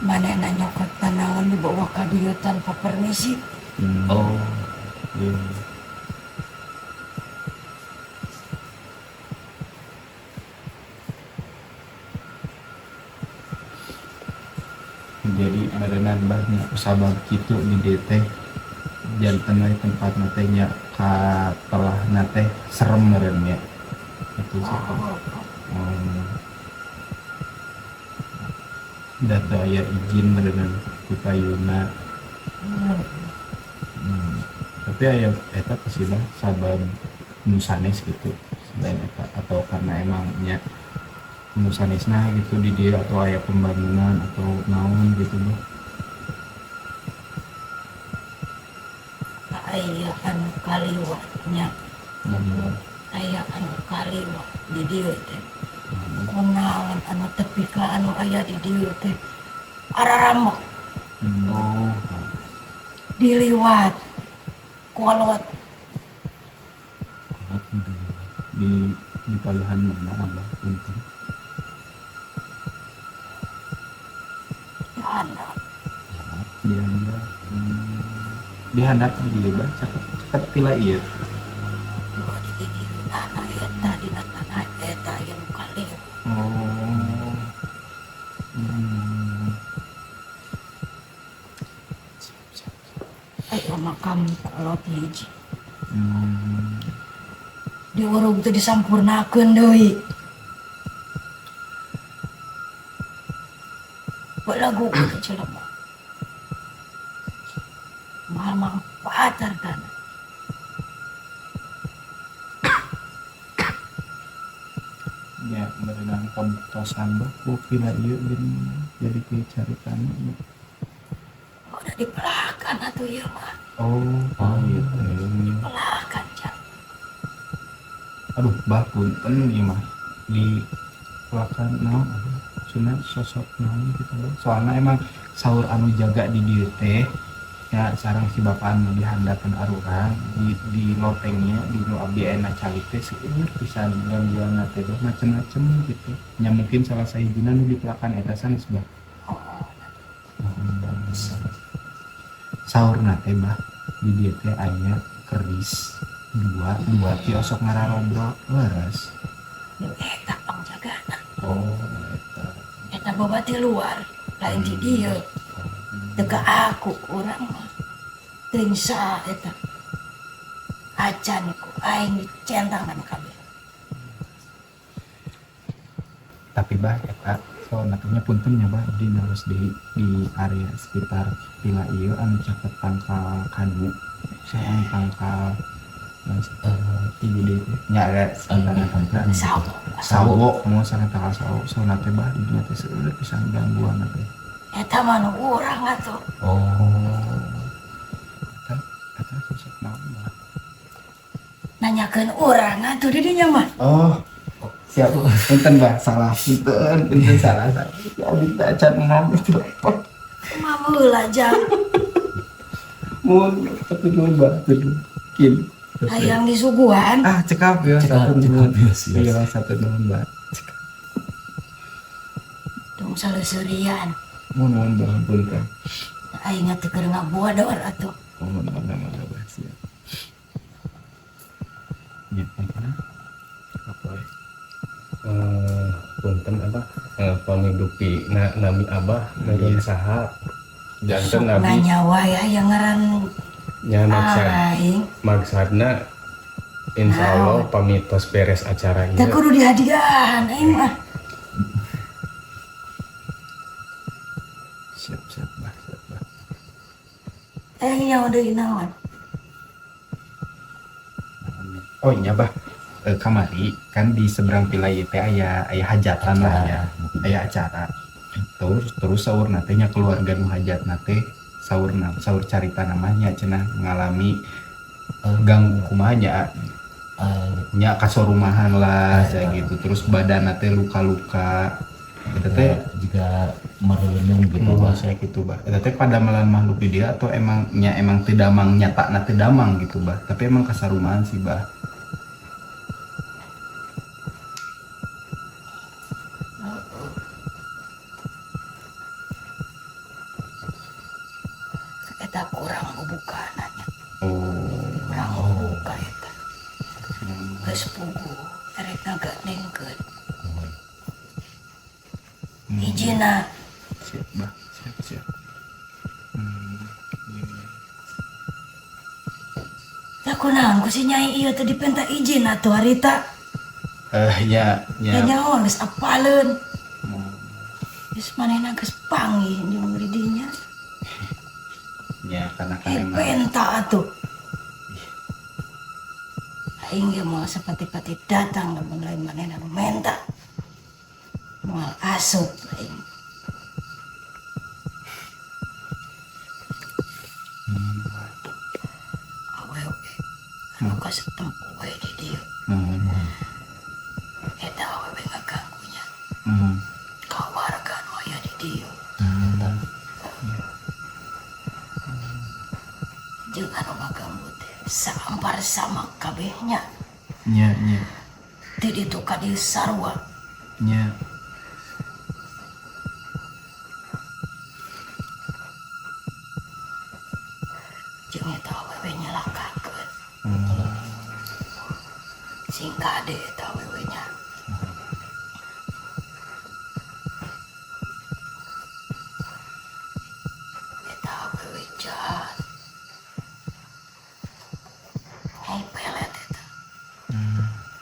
A: Mana nanya ke tanawan dibawa kadir tanpa permisi.
B: Oh, iya. Jadi berenang banyak usabab gitu di DT jantan we tempat natenya ka telah nate serem meureun ya itu sih. Data aya izin berenang ku payuna. Tapi aya eta pasti bah sabab nu sanes gitu selain eta atau karena emangnya nu sanesna gitu di dia atau aya pembangunan atau naon gitu bah.
A: Aya anu kaliwatnya. Aya anu kaliwat di dieu teh. Kunaon anu tepi ka anu aya di dieu teh. Araramok
B: Oh,
A: diliwat. Kualwat
B: di palihan mana abah punten.
A: anak.
B: Dihandap di dia bah caket pila ieu.
A: Di dieu tanah eta dina tanah eta yang kaliwat.
B: Oh.
A: Aya makam kolot hiji. Di urug teh disampurnakeun deui. Balagu ke jelema. Mamang pacar kan.
B: Ya, berenang pembutosan bah ku pila ieu jadi caritan.
A: Udah dipelakan atuh ieu mah.
B: Oh gitu.
A: Pelakan Cak.
B: Aduh, bah punten ieu mah di pelakan naon sunat sosok naon gitu bah. Soalna emang saur anu jaga di dieu teh ya sareng si bapak anu dihandapeun arurang di lotengnya di nu abdi aya calik teh seueur pisan gangguan teh bah macem-macem gitu. Nya mungkin salah sahijina nu dipelakan eta sanes bah. Saur nate bah di dieu teh aya keris dua ti osok ngararobrol leres.
A: Nu eta pangjagana.
B: Oh, eta.
A: Eta boba ti luar, lain di dieu. Teu ka aku urang mah. Teuing saha eta. Acan ku aing dicentangan kabeh.
B: Tapi bah eta so natanya punten nya bah di harus di area sekitar pila ieu anu caket tangkal kanu soal tangkal ibu deh nya ada sekitar tangkal sawo mau sana tangkal sawo so nate bah di dieu teh seueur pisan gangguan teh.
A: Eta mah nu urang atuh.
B: Oh. Eta sosok naon bah.
A: Nanyakeun urang atuh di dinya mah.
B: Oh. Siap, punten bah salah punten salah saya. Ya abdi acan ngomong itu apa?
A: Mameula jang.
B: Mun ketujuan bah tujuh kin.
A: Hayang disuguhan.
B: Ah cekap ya satu nuhun. Iya satu nuhun bah.
A: Tung saleuseurian.
B: Mun bah punten.
A: Aing teh keur ngabodor atuh.
B: Mun bah siap. Ya, apa ya?
C: Punten abah pamidupi nami abah meureun saha janten nabi
A: Nyawa ya yang ngaran
C: nya
A: aing.
C: maksudna insyaallah pamitos beres acara
A: Teh
C: ieu
A: kudu dihadiahan aing mah.
B: Siap bah.
A: Nya deui naon?
B: Oh iya bah. Kamari kan di seberang pila ieu teh aya hajatan lah ya. Aya acara. Terus saur nate nya keluarga nu hajatna teh saur carita namanya cenah ngalami ganggu kumaha nya kasorumahan lah saya gitu. Terus badanna teh luka-luka Eta teh
D: jika merenung gitu
B: bahasa gitu bah. Eta teh pada melan makhluk di dia atau emang teu damang nyatana teu damang gitu bah. Tapi emang kasarumaan sih bah.
A: Eta kurang buka nanya.
B: Oh.
A: Kurang buka eta. Geus pugu erek ngagandengkeun. Hijina
B: Siap bah, siap.
A: ya kunaon ku si nyai ieu teh dipenta izin atuh harita.
B: Ya.
A: Ya nyaho geus apaleun. Geus manehna geus panggih di dinya.
B: Ya karena kan emang
A: Penta atuh. Aing ge moal sapati-pati datang lamun lain manehna nu menta. Moal asup aing. Awewe anu kasetempo we di dieu. Eta awewe ngaganggunya. Ka warga nu aya di dieu. Jeung anu ngaganggu teh saampar sama kabehnya.
B: nya
A: Ti ditu ka dieu sarua. Jeung eta awewe nyalakakeun. Sing kade eta awewe nya. Eta awewe jahat. Nyai pelet eta.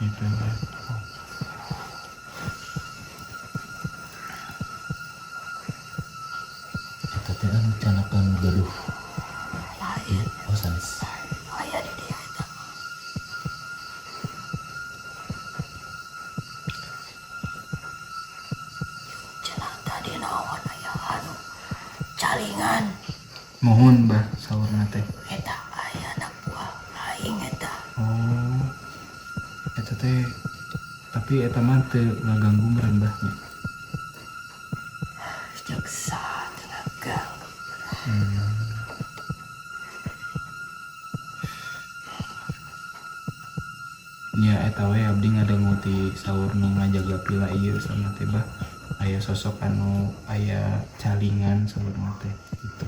B: itu bah.
D: Eta teh anu canakan gaduh
A: Lain
D: sanes.
A: aya di dieu eta. Cenah tadi naon aya anu calingan.
B: Mohon bah saurna teh.
A: Eta aya anak buah aing eta.
B: Oh. Eta teh tapi eta mah teu ngaganggu merembahnya.
A: Jaksa tengah ganggu.
B: Ya eta we abdi ngadangu ti saur nu ngajaga pila ieu sama teh bah. Aya sosok anu aya calingan saurna teh gitu.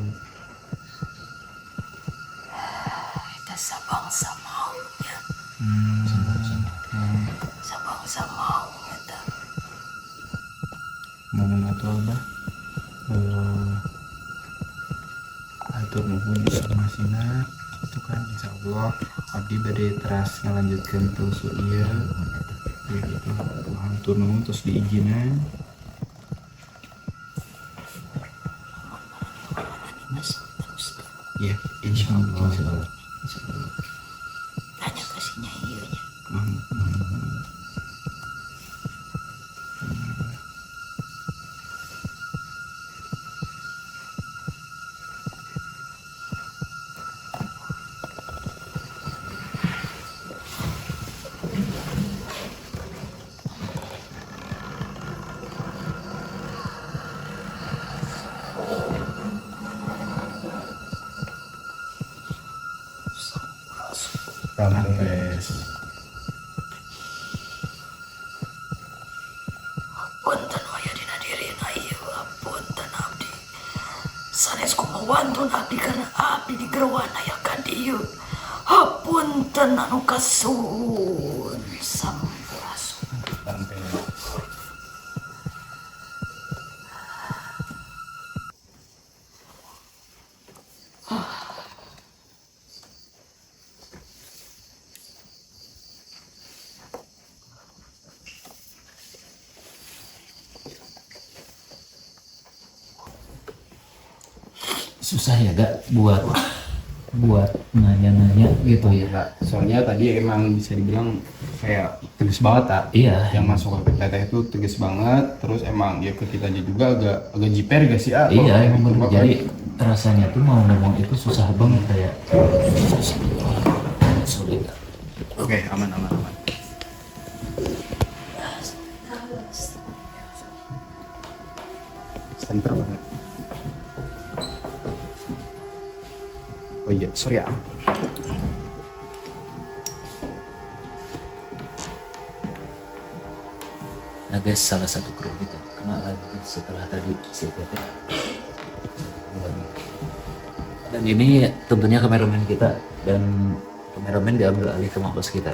A: Eta sabangsa maunya. Sabangsa mau eta.
B: Mohon atuh bah. Atur nuhun informasinya itu kan insyaallah abdi bade teras ngalanjutkeun tusu ieu gitu. Atur nuhun terus diizinan.
A: Mas terus
B: Ya, insyaallah.
A: tanya ke si nyai ieu nya.
B: Rampes.
A: Punten aya dina dirina ieu punten abdi. Sanes kumawantun abdi karena abdi digeruan aya ka dieu. Hapunten anu kasuhun sampurasun.
B: Rampes.
D: Susah ya gak buat nanya-nanya gitu ya.
B: Kak, soalnya tadi emang bisa dibilang kayak tegas banget tak?
D: Iya.
B: Yang masuk ke teteh itu tegas banget, terus emang ya ke kitanya juga agak jiper gak sih?
D: Iya emang bener. Jadi rasanya tuh mau ngomong itu susah banget kayak sulit.
B: Oke, aman. center banget. Oh iya, sorry ya.
E: Nah guys, salah satu kru kita kena lagi setelah tadi CPT. Dan ini tentunya kameramen kita, dan kameramen diambil alih ke Mapes kita.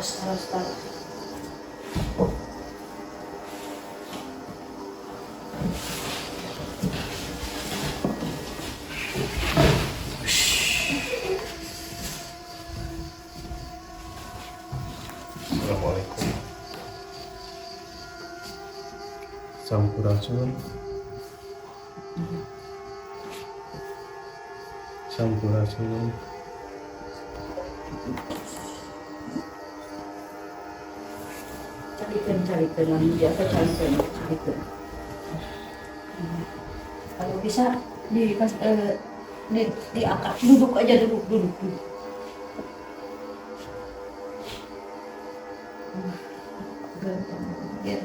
A: Terus.
C: Assalamualaikum. Sampurasun. Sampurasun.
A: Carikan yang biasa carikan. Kalau bisa diangkat, duduk aja duduk. Ya.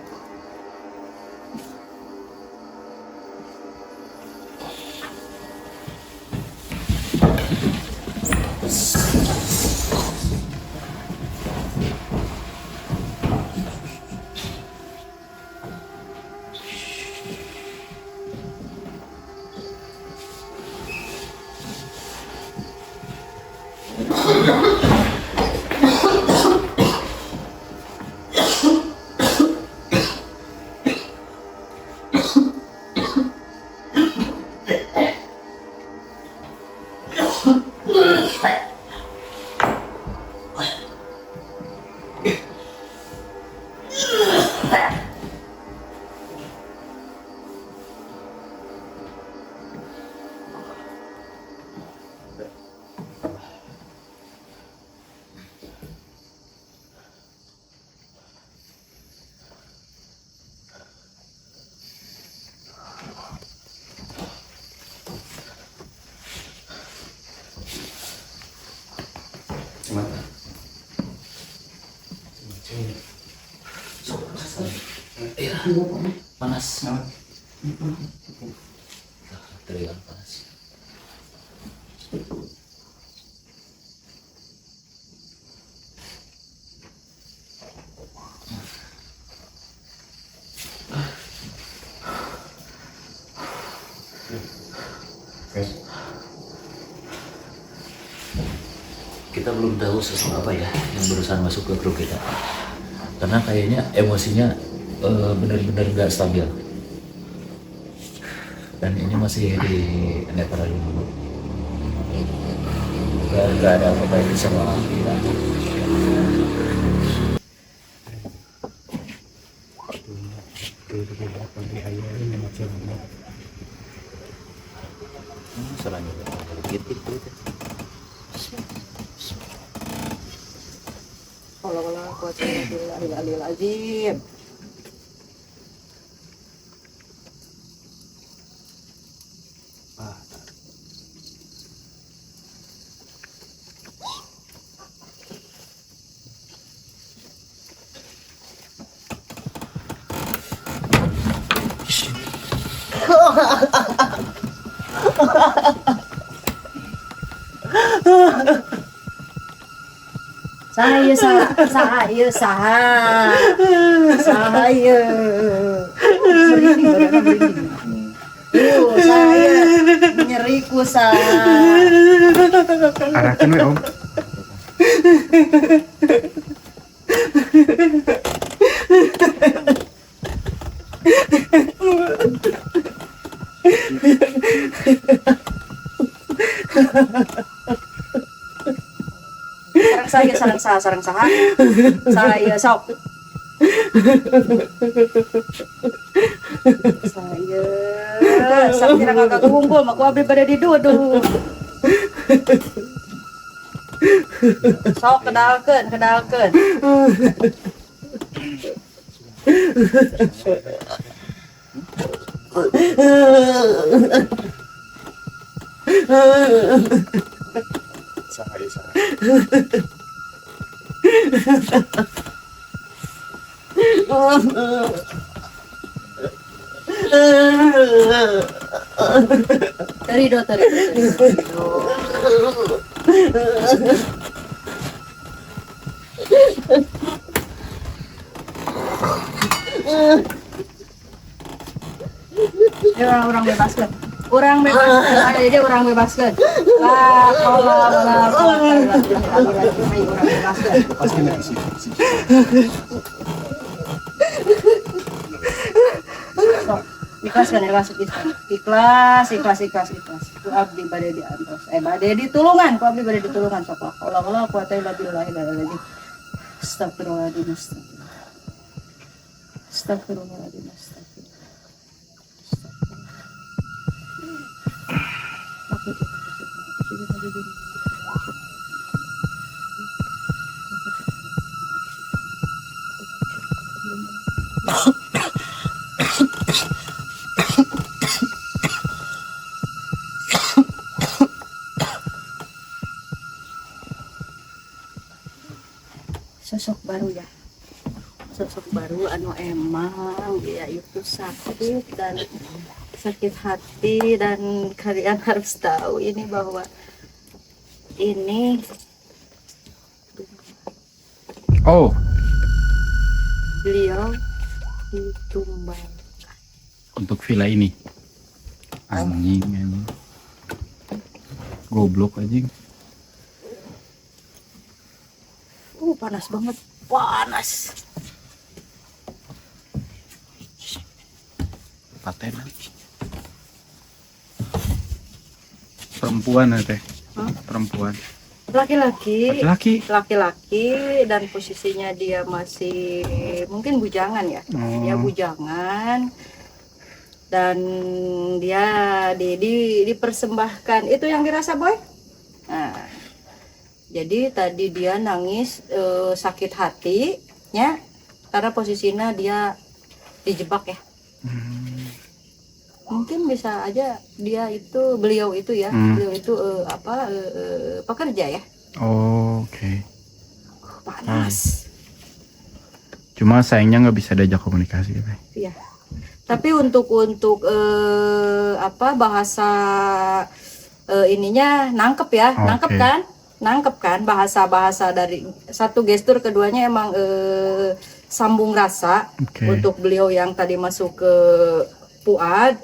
B: Gimana?
E: Iya, panas. Terlihat panas. Kita belum tahu sosok apa ya yang berusaha masuk ke grup kita, karena kayaknya emosinya benar-benar nggak stabil, dan ini masih di netral dulu, nggak ada apa-apa yang bisa melawan kita. Selanjutnya gitu.
A: Allah Azim. Saya merinding, badan merinding. Saya nyeriku
B: Arahkan we om.
A: sarang saya sok saya sakit agak kumpul mak abdi pada diduduk sok kedalkeun Terido. Orang bebaskan. Ada dia orang bebaskan. Ikhlas. Ku abdi bade diantos. Bade ditulungan, ku abdi bade ditulungan sok lah. Allah kuat illa billah lagi. Astagfirullahaladzim. Sosok baru anu emang dia itu sakit dan sakit hati, dan kalian harus tahu ini bahwa ini beliau ditumbal
B: untuk villa ini. Anjing. Goblok anjing.
A: Panas banget, panas.
B: Patenan. Perempuan teh. Perempuan.
A: Laki-laki.
B: Laki-laki.
A: Laki-laki dan posisinya dia masih mungkin bujangan ya. Dia bujangan. Dan dia dipersembahkan. Itu yang dirasa boy? Nah, jadi tadi dia nangis sakit hati ya, karena posisinya dia dijebak ya. Mungkin bisa aja beliau itu pekerja ya.
B: Oke.
A: Panas.
B: Cuma sayangnya nggak bisa diajak komunikasi gitu.
A: Iya. Tapi untuk bahasa ininya nangkep ya, nangkep kan bahasa dari satu gestur, keduanya emang sambung rasa. Untuk beliau yang tadi masuk ke Fuad.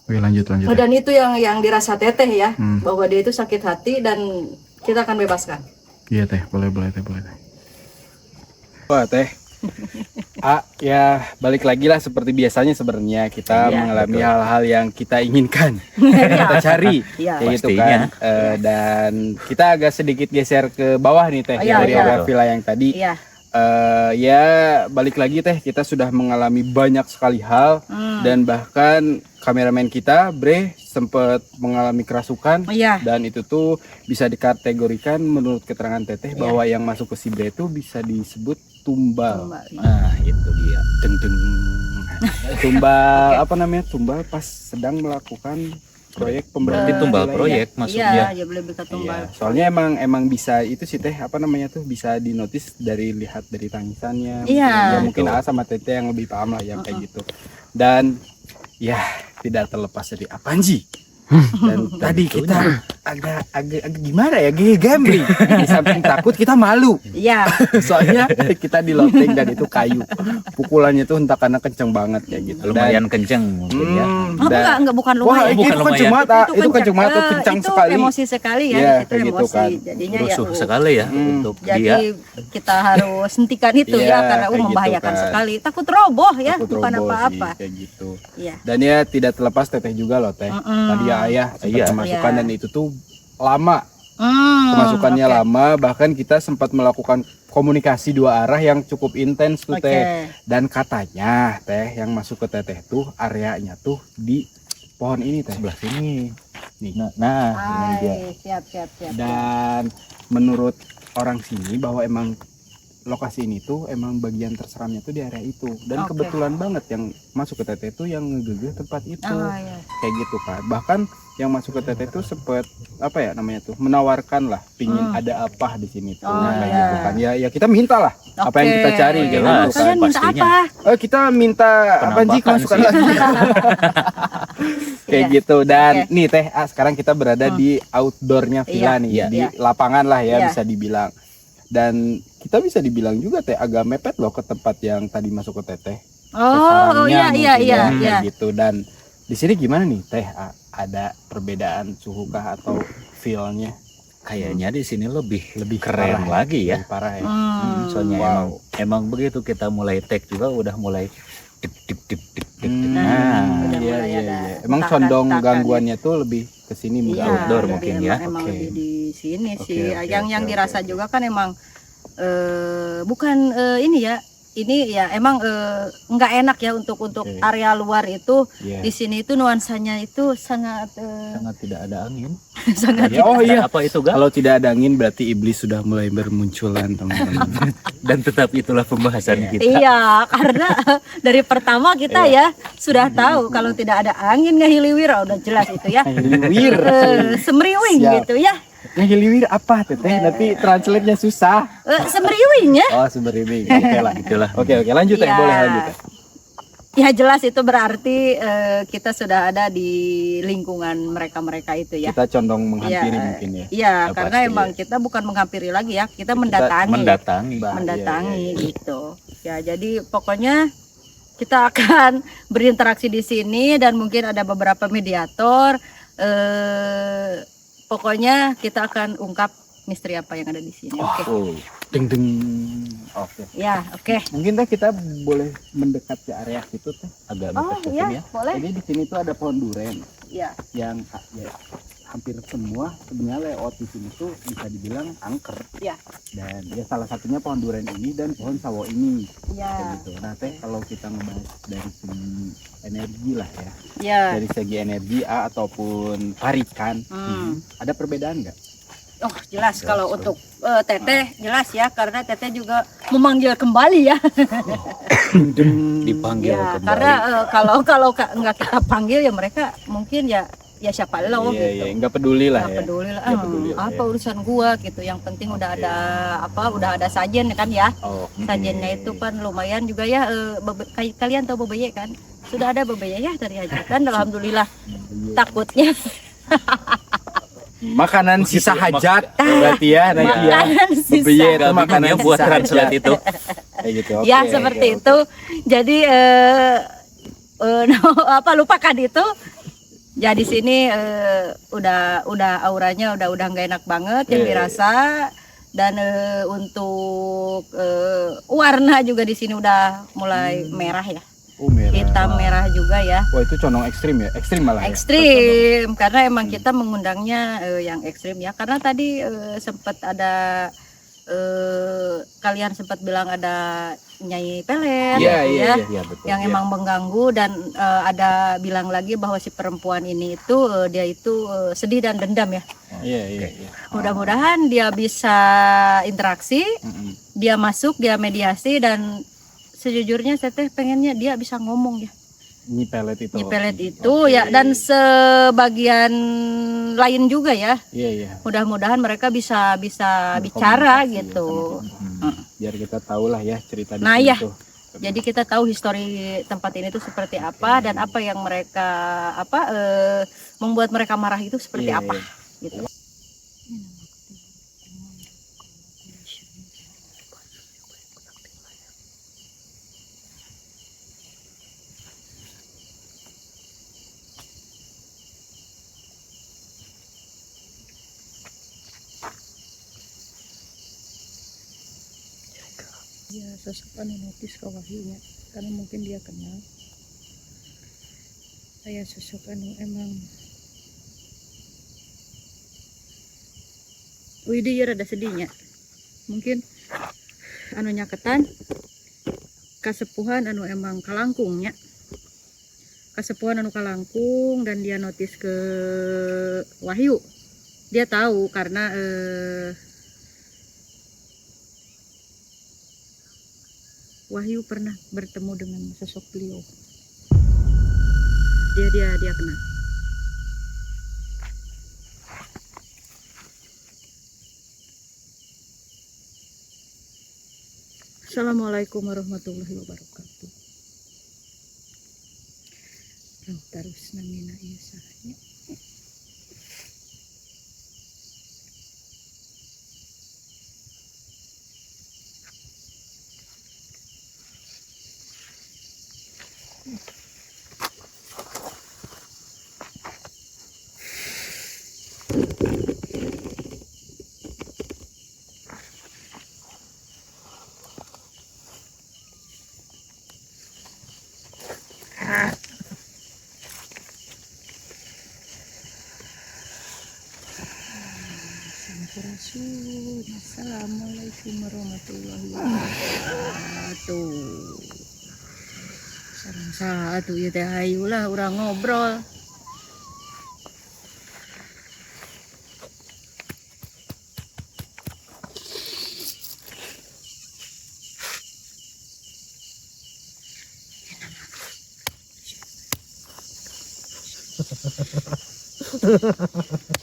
B: Oke, lanjut.
A: Dan itu yang dirasa teteh ya, bahwa dia itu sakit hati dan kita akan bebaskan.
B: Iya teh, boleh teh. Wah teh. Ya balik lagi lah seperti biasanya sebenarnya kita mengalami hal-hal yang kita inginkan, kita cari, gitu kan. Dan kita agak sedikit geser ke bawah nih teh dari villa yang tadi. Ya balik lagi teh, kita sudah mengalami banyak sekali hal dan bahkan kameramen kita Bre sempat mengalami kerasukan dan itu tuh bisa dikategorikan menurut keterangan teteh bahwa yang masuk ke si Bre itu bisa disebut tumbal. Nah itu dia tumbal apa namanya, tumbal pas sedang melakukan proyek pemberhentian
E: tumbal proyek maksudnya.
A: Iya, boleh bisa tumbal.
B: Soalnya emang bisa itu sih teh apa namanya tuh bisa dinotis lihat dari tangisannya.
A: Iya.
B: Mungkin A sama Teteh yang lebih paham lah yang kayak gitu. Dan ya tidak terlepas dari Apanji.
C: Dan tadi kita agak gimana ya, gambling. Di samping takut kita malu.
A: Iya.
C: Soalnya kita di loteng dan itu kayu. Pukulannya tuh hentakannya kenceng banget ya gitu.
E: Lumayan kenceng mungkin ya.
A: Oh, enggak bukan
C: Wah,
A: lumayan.
C: itu
E: Bukan
C: kenceng
E: lumayan.
C: banget, itu kenceng banget,
A: Eh,
C: kencang
A: itu
C: sekali.
A: emosi sekali ya,
C: Iya,
A: itu
C: kayak gitu
A: emosi.
C: kan.
A: Jadinya ya
E: Rusuh sekali ya untuk
A: jadi
E: dia.
A: kita harus hentikan itu
C: Iya,
A: ya karena
C: kayak gitu
A: membahayakan
C: kan.
A: sekali. Takut roboh ya,
C: Takut
A: bukan
C: roboh
A: apa-apa.
C: sih, kayak gitu.
A: Iya.
C: Dan ya tidak terlepas teteh juga loh teh. Tadi ya ayah sempat
E: Iya.
C: kemasukan
A: Iya.
C: dan itu tuh lama. Kemasukannya
A: oke.
C: lama, bahkan kita sempat melakukan komunikasi dua arah yang cukup intens tuh
A: Oke.
C: teh. Dan katanya teh yang masuk ke teteh tuh areanya tuh di pohon ini teh.
E: Sebelah sini.
C: Nih.
E: Nah, ini dia.
A: Hai, siap.
C: Dan menurut orang sini bahwa emang lokasi ini tuh emang bagian terseramnya tuh di area itu. Dan
A: Oke.
C: kebetulan banget yang masuk ke teteh tuh yang ngegegeh tempat itu.
A: Iya.
C: Kayak gitu kan. Bahkan yang masuk ke teteh tuh sempet apa ya namanya tuh menawarkan lah pingin ada apa di sini tuh.
A: Oh,
C: Kayak
A: iya.
C: gitu kan. Ya kita minta lah apa yang kita cari
A: Oke.
C: gitu
E: Jelas.
C: kan.
A: Kalian minta
E: pastinya.
A: apa?
C: Kita minta apa sih
E: Penambahan
C: masukan
E: sih.
C: lagi. Kayak
A: Iya.
C: gitu. Dan
A: Oke.
C: nih teh sekarang kita berada di outdoornya villa
A: Iya,
C: nih,
E: iya.
C: di
A: Iya.
C: lapangan lah ya
A: Iya.
C: bisa dibilang. Dan kita bisa dibilang juga teh agak mepet loh ke tempat yang tadi masuk ke teteh.
A: Oh, iya
C: Sarangnya mungkin ya,
A: iya.
C: kayak gitu. Dan di sini gimana nih teh? Ada perbedaan suhu kah atau feel-nya?
E: Kayaknya di sini lebih
C: parah
E: keren lagi ya.
C: Lebih parah ya.
E: Soalnya
C: Wow.
E: emang begitu kita mulai take juga udah mulai dip dip dip dip dip.
C: Hmm,
E: Nah,
A: udah
C: iya,
A: mulai
C: iya,
A: ada
C: iya. Emang
A: hentakan-hentakan
C: condong
A: ya.
C: gangguannya tuh lebih ke sini mungkin.
A: Iya,
E: outdoor
A: jadi
E: mungkin
A: emang,
E: ya.
A: emang
C: Oke.
A: lebih di sini
C: Oke,
A: sih.
C: oke,
A: yang
C: oke,
A: dirasa
C: oke.
A: juga kan emang bukan ini ya. Ini ya emang nggak enak ya untuk
C: Oke.
A: area luar itu.
C: Iya.
A: Di sini itu nuansanya itu sangat
E: sangat tidak ada angin.
A: sangat
C: Ya, oh iya.
E: Apa itu Ga?
C: Kalau tidak ada angin berarti iblis sudah mulai bermunculan teman-teman.
E: Dan tetap itulah pembahasan kita.
A: Iya, karena dari pertama kita ya sudah tahu kalau tidak ada angin ngahiliwir, udah jelas itu ya.
C: Ngahiliwir.
A: Semriwing
C: Siap.
A: gitu ya.
C: Ngahiliwir apa teteh? Nanti translate-nya susah.
A: Semriwing ya.
C: Oh, sumber ini. Oke lah.
E: Itulah.
C: Oke, lanjut teh,
A: Iya.
C: boleh lanjut teh.
A: Ya jelas itu berarti kita sudah ada di lingkungan mereka-mereka itu ya.
C: Kita condong menghampiri
A: Iya,
C: mungkin ya.
A: Iya,
E: Ya,
A: karena
E: pasti,
A: emang
E: ya.
A: kita bukan menghampiri lagi ya, kita mendatangi.
E: Mendatangi.
A: Mendatangi
C: Iya, iya, iya.
A: gitu. Ya, jadi pokoknya kita akan berinteraksi di sini dan mungkin ada beberapa mediator. Pokoknya kita akan ungkap misteri apa yang ada di sini. Oke.
E: Oh,
C: Deng deng. Oke.
A: Ya, oke.
C: Mungkin teh kita boleh mendekat ke area situ teh.
E: agak
A: Oh
E: mepet ke
A: iya,
E: sini ya.
A: boleh.
C: Jadi di sini tuh ada pohon duren
A: Ya.
C: yang ya, hampir semua sebenarnya layout di sini tuh bisa dibilang angker.
A: Ya.
C: Dan ya salah satunya pohon duren ini dan pohon sawo ini.
A: Ya.
C: Kayak gitu. Nah teh kalau kita ngebahas dari segi energi lah ya,
A: Ya.
C: dari segi energi ataupun tarikan, ada perbedaan nggak?
A: Oh, jelas kalau untuk Teteh jelas ya karena Teteh juga memanggil kembali ya.
E: Dipanggil
A: Ya,
E: kembali.
A: karena kalau nggak kita panggil ya mereka mungkin ya siapa lo
C: Iya,
A: gitu.
C: iya, nggak peduli lah
A: Nggak
C: ya.
A: peduli lah.
C: Nggak peduli lah,
A: apa
C: ya.
A: urusan gua gitu. Yang penting udah ada sajen kan ya.
C: Oh,
A: Sajennya itu kan lumayan juga ya. Kalian tahu bebeye kan? Sudah ada bebeye ya dari hajatan. Alhamdulillah. Takutnya
C: makanan sisa hajat berarti ya nanti ya.
A: makanan sisa.
C: Bebeye itu
E: Gak
C: makanan
E: bingung ya buat
C: sisa
E: translate
C: hajat.
E: itu.
C: Kayak gitu.
A: Ya
C: oke,
A: seperti
C: oke,
A: itu. Jadi lupakan itu. Ya di sini udah auranya udah nggak enak banget yang
C: Iya,
A: dirasa dan untuk warna juga di sini udah mulai merah ya.
C: Oh, merah.
A: Hitam merah juga ya.
C: Wah itu condong ekstrim ya, ekstrim malah. Ya?
A: Ekstrim karena emang kita mengundangnya yang ekstrim ya. Karena tadi sempat ada kalian sempat bilang ada Nyai Pelet
C: Iya,
A: gitu
C: iya,
A: ya.
C: iya, betul.
A: Yang
C: Iya.
A: emang mengganggu dan ada bilang lagi bahwa si perempuan ini itu dia itu sedih dan dendam ya.
C: Iya, iya, iya.
A: Mudah-mudahan dia bisa interaksi,
C: Mm-mm.
A: dia masuk, dia mediasi dan sejujurnya Teteh pengennya dia bisa ngomong ya.
C: Nyi pelet itu.
A: Nyepelet itu
C: Oke.
A: ya dan sebagian lain juga ya.
C: Iya, iya.
A: Mudah-mudahan mereka bisa bicara
C: Berkomunikasi
A: gitu.
C: sama kita. Biar kita tahu lah ya cerita di
A: Nah,
C: sini
A: ya.
C: tuh.
A: Jadi kita tahu histori tempat ini tuh seperti apa dan apa yang mereka membuat mereka marah itu seperti
C: Iya,
A: apa
C: iya.
A: gitu. Ya sosok anu notis ke Wahyunya karena mungkin dia kenal saya sosok anu emang Widi ya rada sedihnya mungkin anu nyaketan kasepuhan anu emang kalangkungnya kasepuhan anu kalangkung dan dia notis ke Wahyu dia tahu karena Wahyu pernah bertemu dengan sosok beliau. Dia kenal. Assalamualaikum warahmatullahi wabarakatuh. Terus namina ieu sahanya. Sampurasun. Assalamualaikum warahmatullahi wabarakatuh. Sareng satu ieu teh hayu lah urang ngobrol.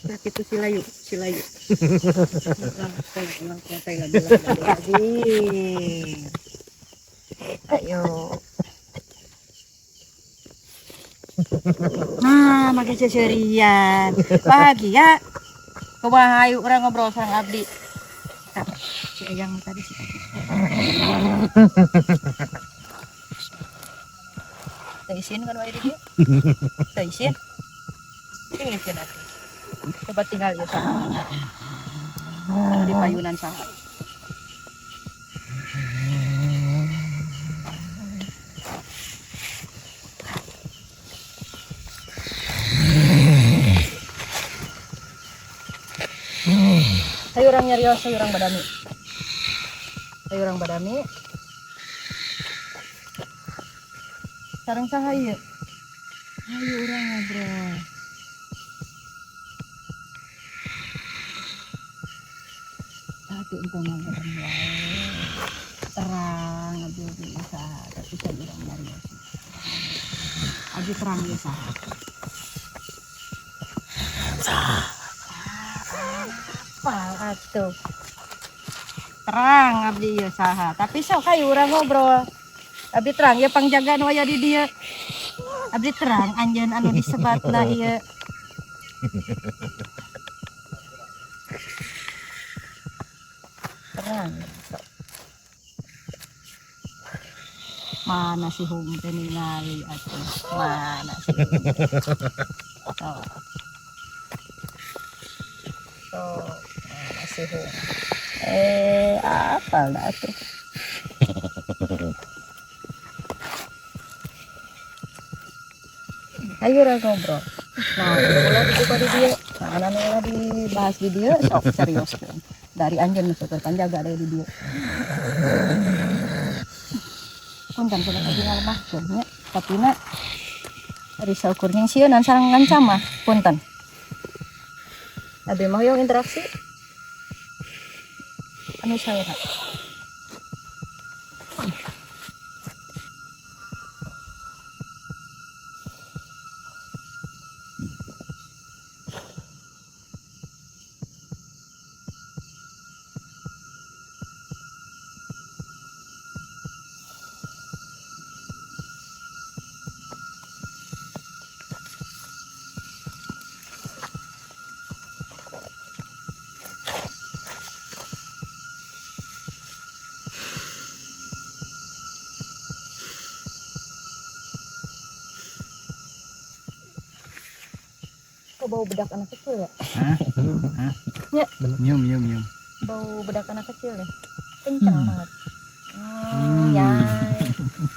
A: Sakit tuh silayu. Lagi. Ayo. Nah, makin seserian. Bahagia. Kebahayu orang ngobrol sama abdi. Si Ayang tadi sih. Taisin kan wae dia. Taisin. Ini sudah. Coba tinggal ya sama. Di payunan sana. Sayurang nyarios, sayurang badami. Sayurang badami. Sareng saha ieu? Ayo urang ngobrol. Tapi untuk mangerem wae. Terang abdi usaha, tapi sayurang nyarios. Abdi terang usaha. Apa atuh? Terang abdi usaha, tapi sok hayu urang ngobrol. Abdi terang ya pangjagaan waya di dieu. Abdi terang anjeun anu disebatna ieu. Terang. Mana si Hung teh ningali atuh? Mana si Hung? Oh. Oh, mana si Hung? Apa lah atuh? Ayo orang ngobrol. Nah, mulai dibuka di dia. Nah, mulai dibahas di dia. Sok serius. Dari anjeun masuk panjaga dari di dia. Punten pun lagi ngalemah nya. Tapi nak risau kurning sieun sareng ngancam mah. Punten. Abi mau yang interaksi. Anu saya nak. bau bedak anak kecil ya?
C: Hah?
A: Ya.
C: Nyium.
A: Bau bedak anak kecil ya? Kencang banget.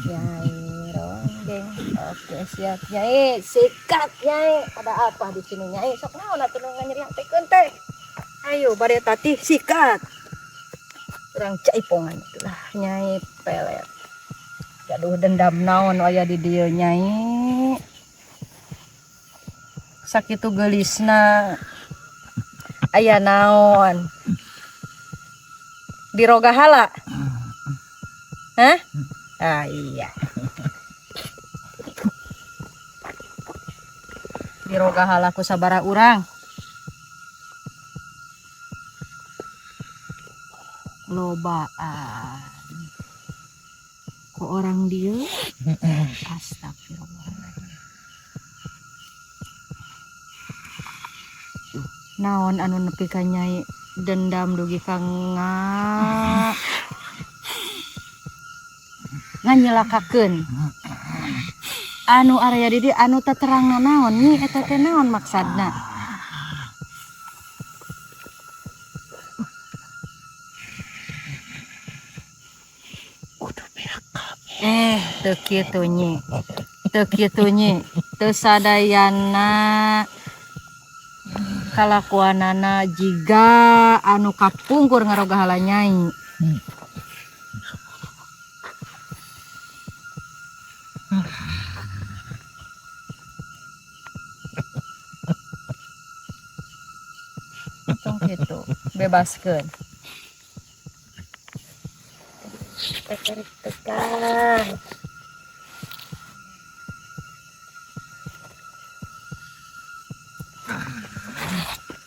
A: Nyai ronggeng. Oke, siap Nyai. Sikat Nyai. Ada apa di sini Nyai? Sok naon atuh nu nganyeriang teh. Ayo bade tati sikat. Urang caipongan itulah Nyai pelet. Aduh dendam naon aya di dieu Nyai. Sakitu geulisna. Aya naon? Di rogahala? Hah? Ah iya. Di rogahala ku sabaraha urang? Lobaan. Kok orang dia? Astagfirullahaladzim. Naon anu nepi ka Nyai dendam dugi ka nganyelakakeun. Anu area di dieu anu teu terangna naon nyi eta teh naon maksudna? Teu kitu nyi. Teu sadayana kalakuanana jiga anu kapungkur ngarogahala Nyai. Tong kitu, bebaskeun. Tekan.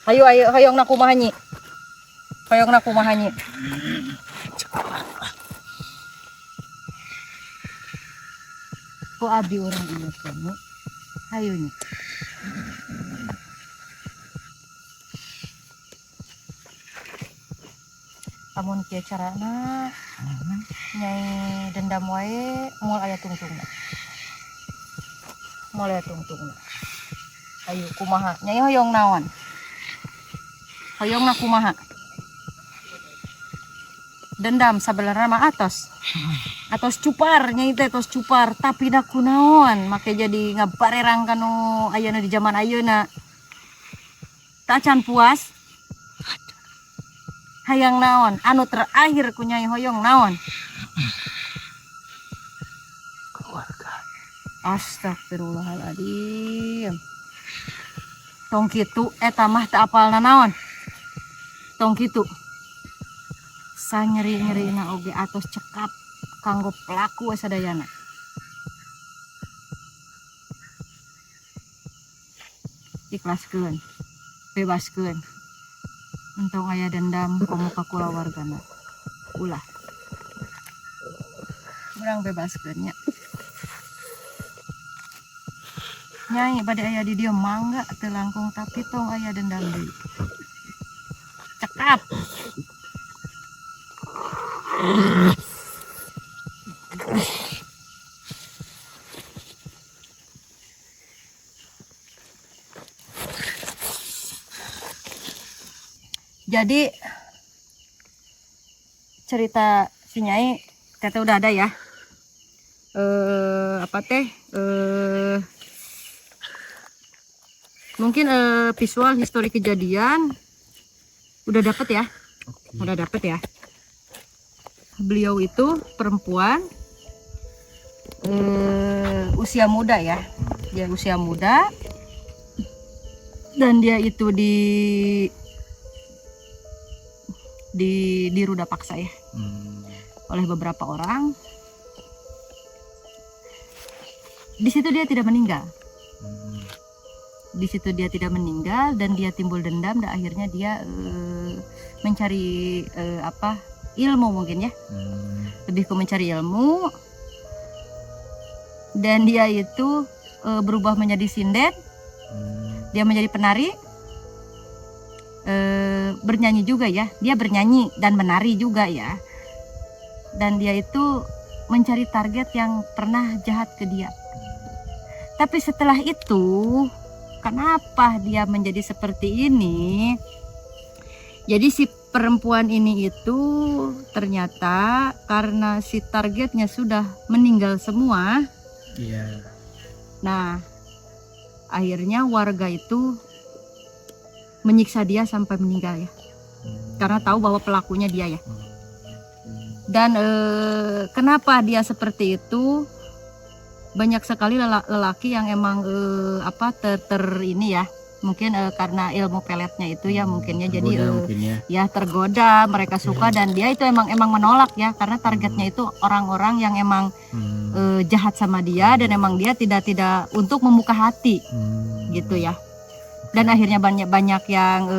A: Hayu hoyongna kumaha nyi? Hoyongna kumaha nyi? Ku abdi urang ieu teh nyi. Hayu nyi. Amun kieu carana Nyai dendam wae moal aya tungtungna. Ayo kumaha? Nyai hoyong naon? Hoyongna kumaha? Dendam sabenerna mah atos. Atos cupar Nyai teh tos cupar tapi da kunaon make jadi ngabarerang kanu ayeuna di zaman ayeuna. Tak can puas. Hayang naon? Anu terakhir ku Nyai hoyong naon? Keluarga. Astagfirullahaladzim. Tong kitu eta mah teu apalna naon? Tong kitu. Sanyeri-nyerina oge atos cekap kanggo pelaku sadayana. Ikhlaskeun. Bebaskeun. Entong aya dendam komo ka kulawargana. Ulah. Urang bebaskeun nya. Nyai bade aya di dieu mangga teu langkung tapi tong aya dendam deui. Cekap. Jadi cerita si Nyai teteh udah ada ya. Mungkin visual histori kejadian udah dapet ya. Udah dapet ya. Beliau itu perempuan usia muda ya. Dia usia muda dan dia itu diruda paksa ya oleh beberapa orang. Di situ dia tidak meninggal. Dan dia timbul dendam dan akhirnya dia mencari ilmu mungkin ya. Lebih ke mencari ilmu. Dan dia itu berubah menjadi sinden. Dia menjadi penari. Bernyanyi juga ya, dia bernyanyi dan menari juga ya, dan dia itu mencari target yang pernah jahat ke dia. Tapi setelah itu kenapa dia menjadi seperti ini. Jadi si perempuan ini itu ternyata karena si targetnya sudah meninggal semua.
C: Iya.
A: Nah, akhirnya warga itu menyiksa dia sampai meninggal ya. Karena tahu bahwa pelakunya dia ya. Dan kenapa dia seperti itu? Banyak sekali lelaki yang emang ini ya. Mungkin karena ilmu peletnya itu ya mungkinnya jadi ya tergoda, mereka suka dan dia itu emang menolak ya karena targetnya itu orang-orang yang emang jahat sama dia dan emang dia tidak untuk membuka hati gitu ya. Dan akhirnya banyak yang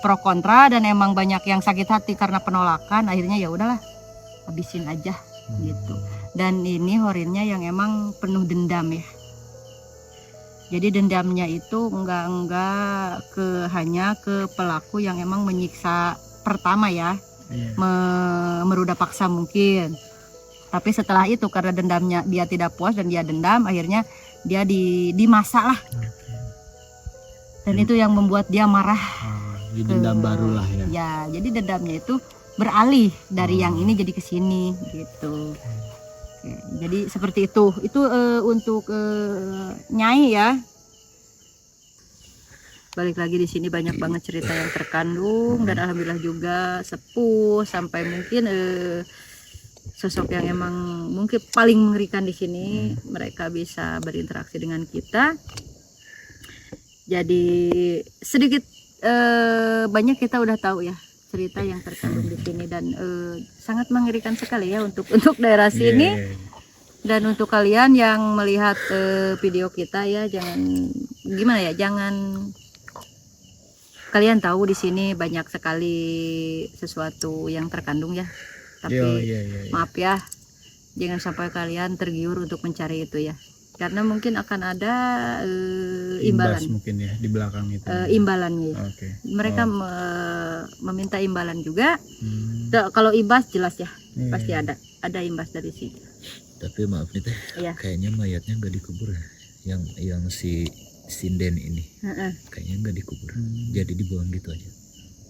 A: pro kontra dan emang banyak yang sakit hati karena penolakan, akhirnya ya udahlah habisin aja gitu. Dan ini Horinnya yang emang penuh dendam ya. Jadi dendamnya itu enggak hanya ke pelaku yang emang menyiksa pertama ya, meruda paksa mungkin. Tapi setelah itu karena dendamnya dia tidak puas dan dia dendam, akhirnya dia dimasak lah. Dan itu yang membuat dia marah.
C: Jadi dendam baru lah ya.
A: Ya, jadi dendamnya itu beralih dari yang ini jadi ke sini gitu. Jadi seperti itu untuk Nyai ya. Balik lagi di sini banyak banget cerita yang terkandung dan alhamdulillah juga sepuh sampai mungkin sosok yang emang mungkin paling mengerikan di sini mereka bisa berinteraksi dengan kita. Jadi sedikit banyak kita udah tahu ya cerita yang terkandung di sini dan sangat mengerikan sekali ya untuk daerah sini. Dan untuk kalian yang melihat video kita ya jangan kalian tahu di sini banyak sekali sesuatu yang terkandung ya. Tapi maaf ya, jangan sampai kalian tergiur untuk mencari itu ya. Karena mungkin akan ada imbalan
C: mungkin ya di belakang itu.
A: Imbalannya. Mereka meminta imbalan juga. Kalau imbas jelas ya, pasti ada imbas dari sini.
E: Tapi maaf nih teh, kayaknya mayatnya nggak dikubur ya. Yang si sinden ini, kayaknya nggak dikubur, jadi dibuang gitu aja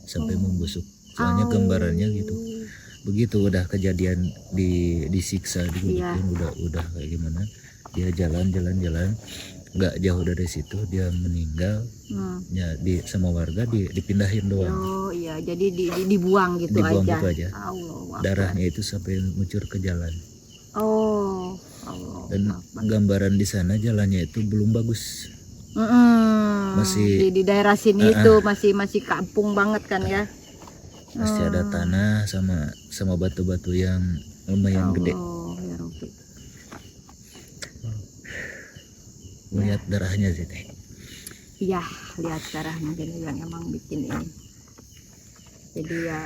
E: sampai membusuk. Soalnya gambarannya gitu. Begitu udah kejadian disiksa, digebukin, udah kayak gimana? Dia jalan, nggak jauh dari situ dia meninggal. Ya sama warga dipindahin doang.
A: Oh iya, jadi dibuang gitu aja.
E: Allah, darahnya itu sampai ngucur ke jalan.
A: Oh,
E: dan gambaran di sana jalannya itu belum bagus. Masih
A: di daerah sini itu masih kampung banget kan ya.
E: Masih ada tanah sama batu-batu yang lumayan gede. Lihat darahnya sih teh.
A: Iya, lihat darahnya jadi yang emang bikin ini. Jadi ya.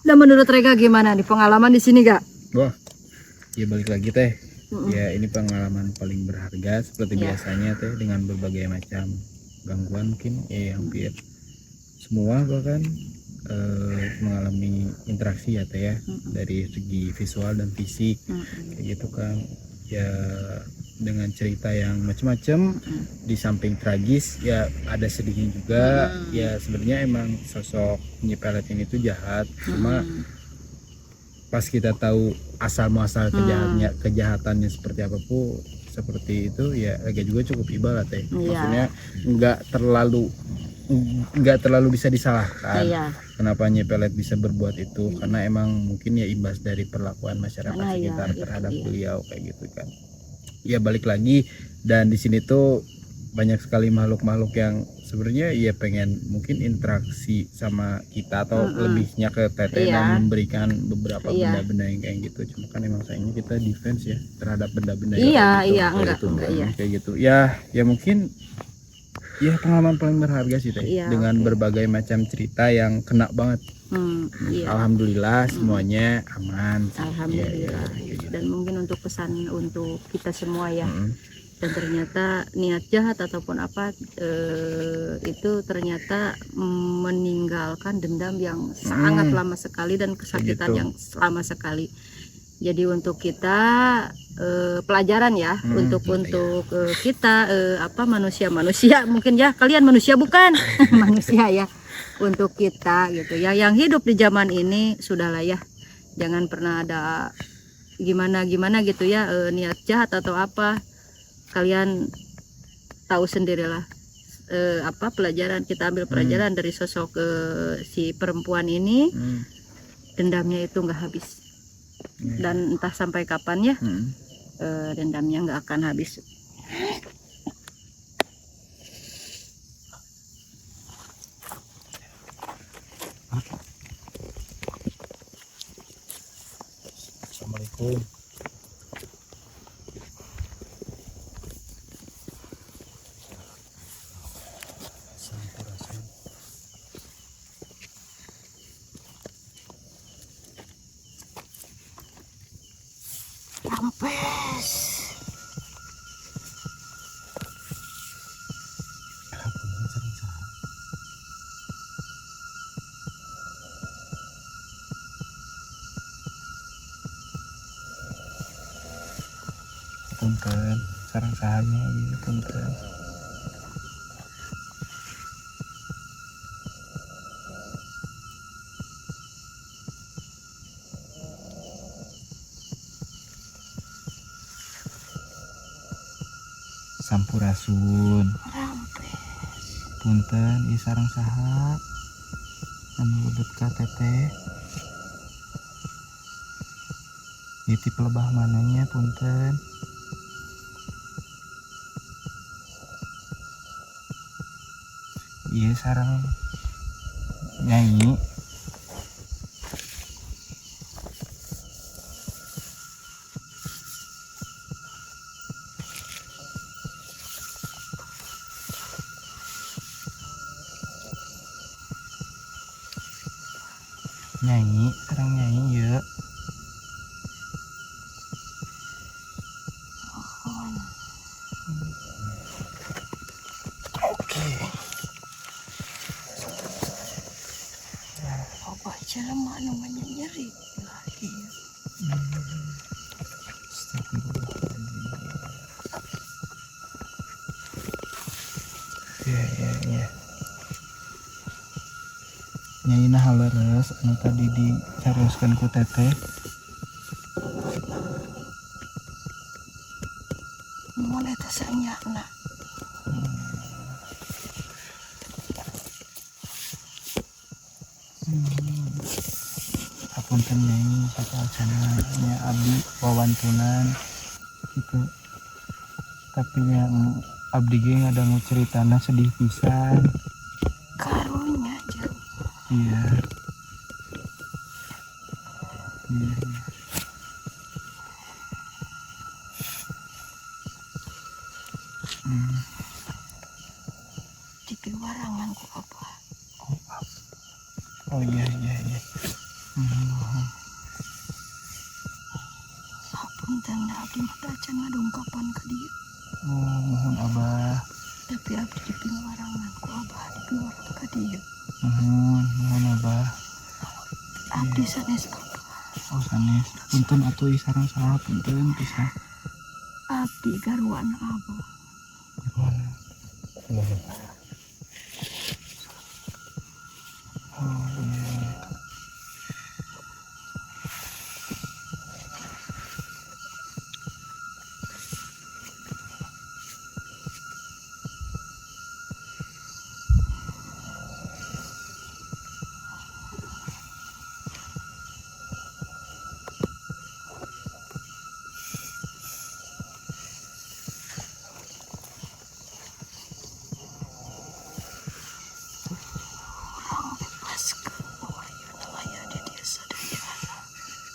A: Nah menurut Rega gimana nih pengalaman di sini gak?
C: Wah, ya balik lagi teh. Ya ini pengalaman paling berharga seperti biasanya teh dengan berbagai macam gangguan mungkin ya hampir semua bahkan mengalami interaksi ya teh ya dari segi visual dan fisik kayak gitu kan ya dengan cerita yang macam-macam di samping tragis ya ada sedihnya juga ya sebenarnya emang sosok Nyi Pelet ini tuh jahat cuma pas kita tahu asal muasal kejahatannya seperti apapun seperti itu ya agak juga cukup ibarat ya maksudnya nggak terlalu bisa disalahkan kenapa Nyi Pelet bisa berbuat itu karena emang mungkin ya imbas dari perlakuan masyarakat sekitar terhadap beliau kayak gitu kan ya balik lagi dan di sini tuh banyak sekali makhluk-makhluk yang sebenarnya ya pengen mungkin interaksi sama kita atau lebihnya ke teteh dan memberikan beberapa benda-benda yang kayak gitu cuma kan emang sayangnya kita defense ya terhadap benda-benda
A: enggak
C: kayak gitu ya mungkin ya pengalaman paling berharga sih teh dengan berbagai macam cerita yang kena banget alhamdulillah semuanya aman
A: alhamdulillah dan mungkin untuk pesan untuk kita semua ya dan ternyata niat jahat ataupun apa itu ternyata meninggalkan dendam yang sangat lama sekali dan kesakitan yang lama sekali Jadi untuk kita pelajaran ya, untuk kita manusia mungkin ya, kalian manusia bukan manusia ya, untuk kita gitu ya yang hidup di zaman ini, sudahlah ya, jangan pernah ada gimana gitu ya, niat jahat atau apa. Kalian tahu sendirilah pelajaran, kita ambil pelajaran dari sosok si perempuan ini. Dendamnya itu nggak habis, dan entah sampai kapan ya, dendamnya nggak akan habis.
C: Assalamualaikum. Punten, sareng sahanya ieu punten. Sampurasun. Punten, ieu sareng saha? Anu udut ka teteh. Nitip lebah mananya punten. Iya sarang nyanyi. Nyanyi, sarang nyanyi ya.
A: Jelema namanya nyeri lagi.
C: Ya. Nyai nah leres anu tadi dicarioskeun ku teteh.
A: Mun eta sanyana.
C: Apunten Nyai, sapa acananya abdi wawantunan gitu. Tapi yang abdi ge ngadangu ceritana sedih pisan.
A: Karunya aja.
C: Iya.
A: Di piwarangan ku apa?
C: Oh iya.
A: Hapunten abdi mah acan ngadongkapan ka dieu.
C: Oh, mohon Abah.
A: Tapi abdi di piwarangan ku Abah di piwarangan ka dieu.
C: Mohon Abah.
A: Abdi sanes apa?
C: Oh sanes. Punten atuh ieu sareng saha punten pisan.
A: Abdi garwana Abah.
C: Oh iya.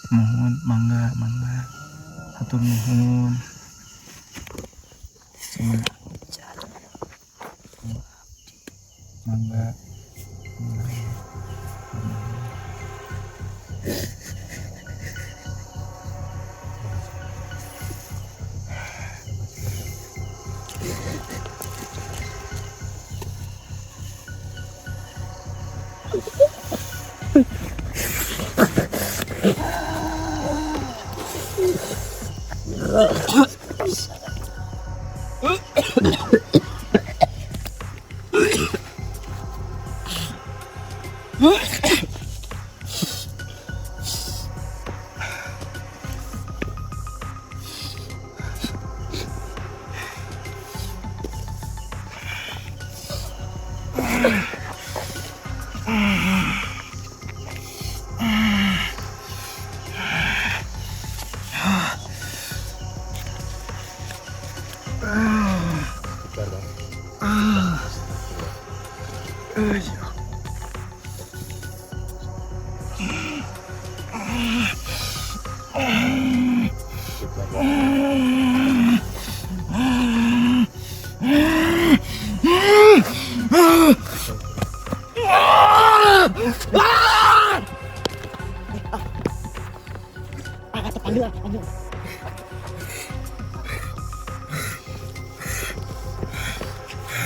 C: Mohon mangga hatur nuhun. Mangga.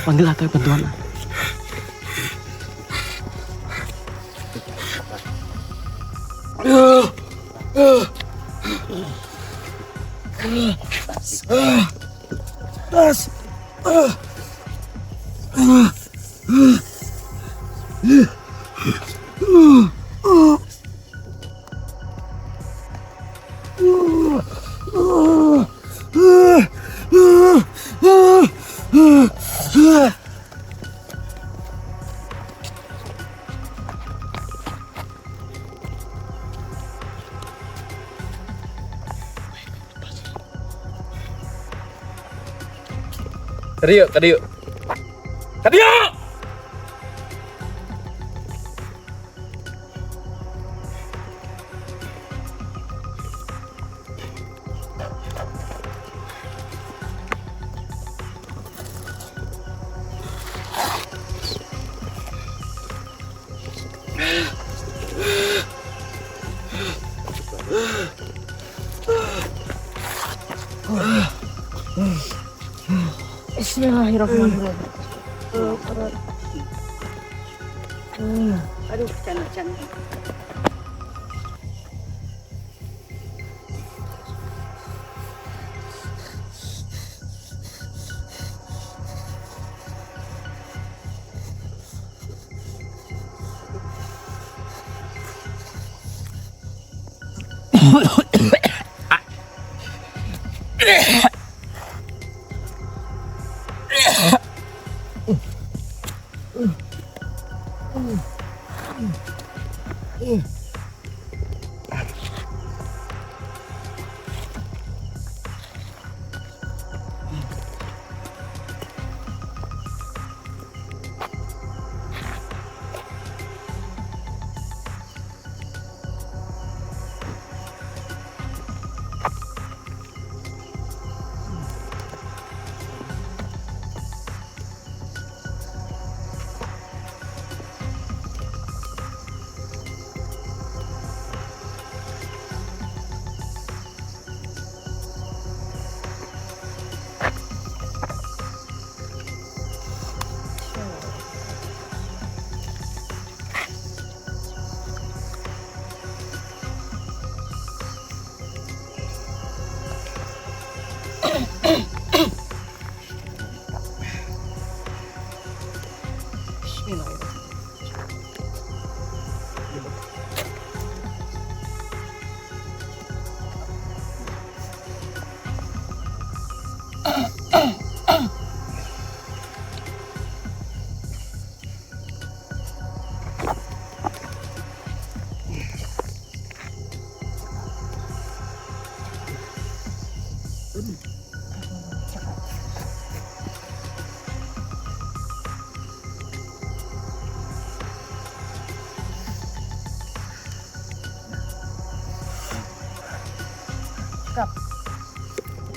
F: Panggil atau bantuan.
C: Tadi yuk.
A: Bismillahirrahmanirrahim. Aduh, cana.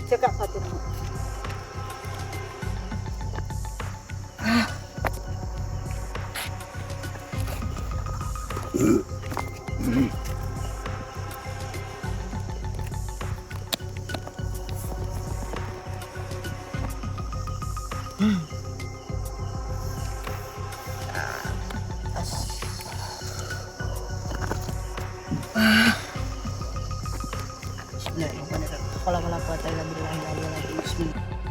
A: Cekap satu. Bismillahirrahmanirrahim. haula wala quwata illa billah. Bismillah.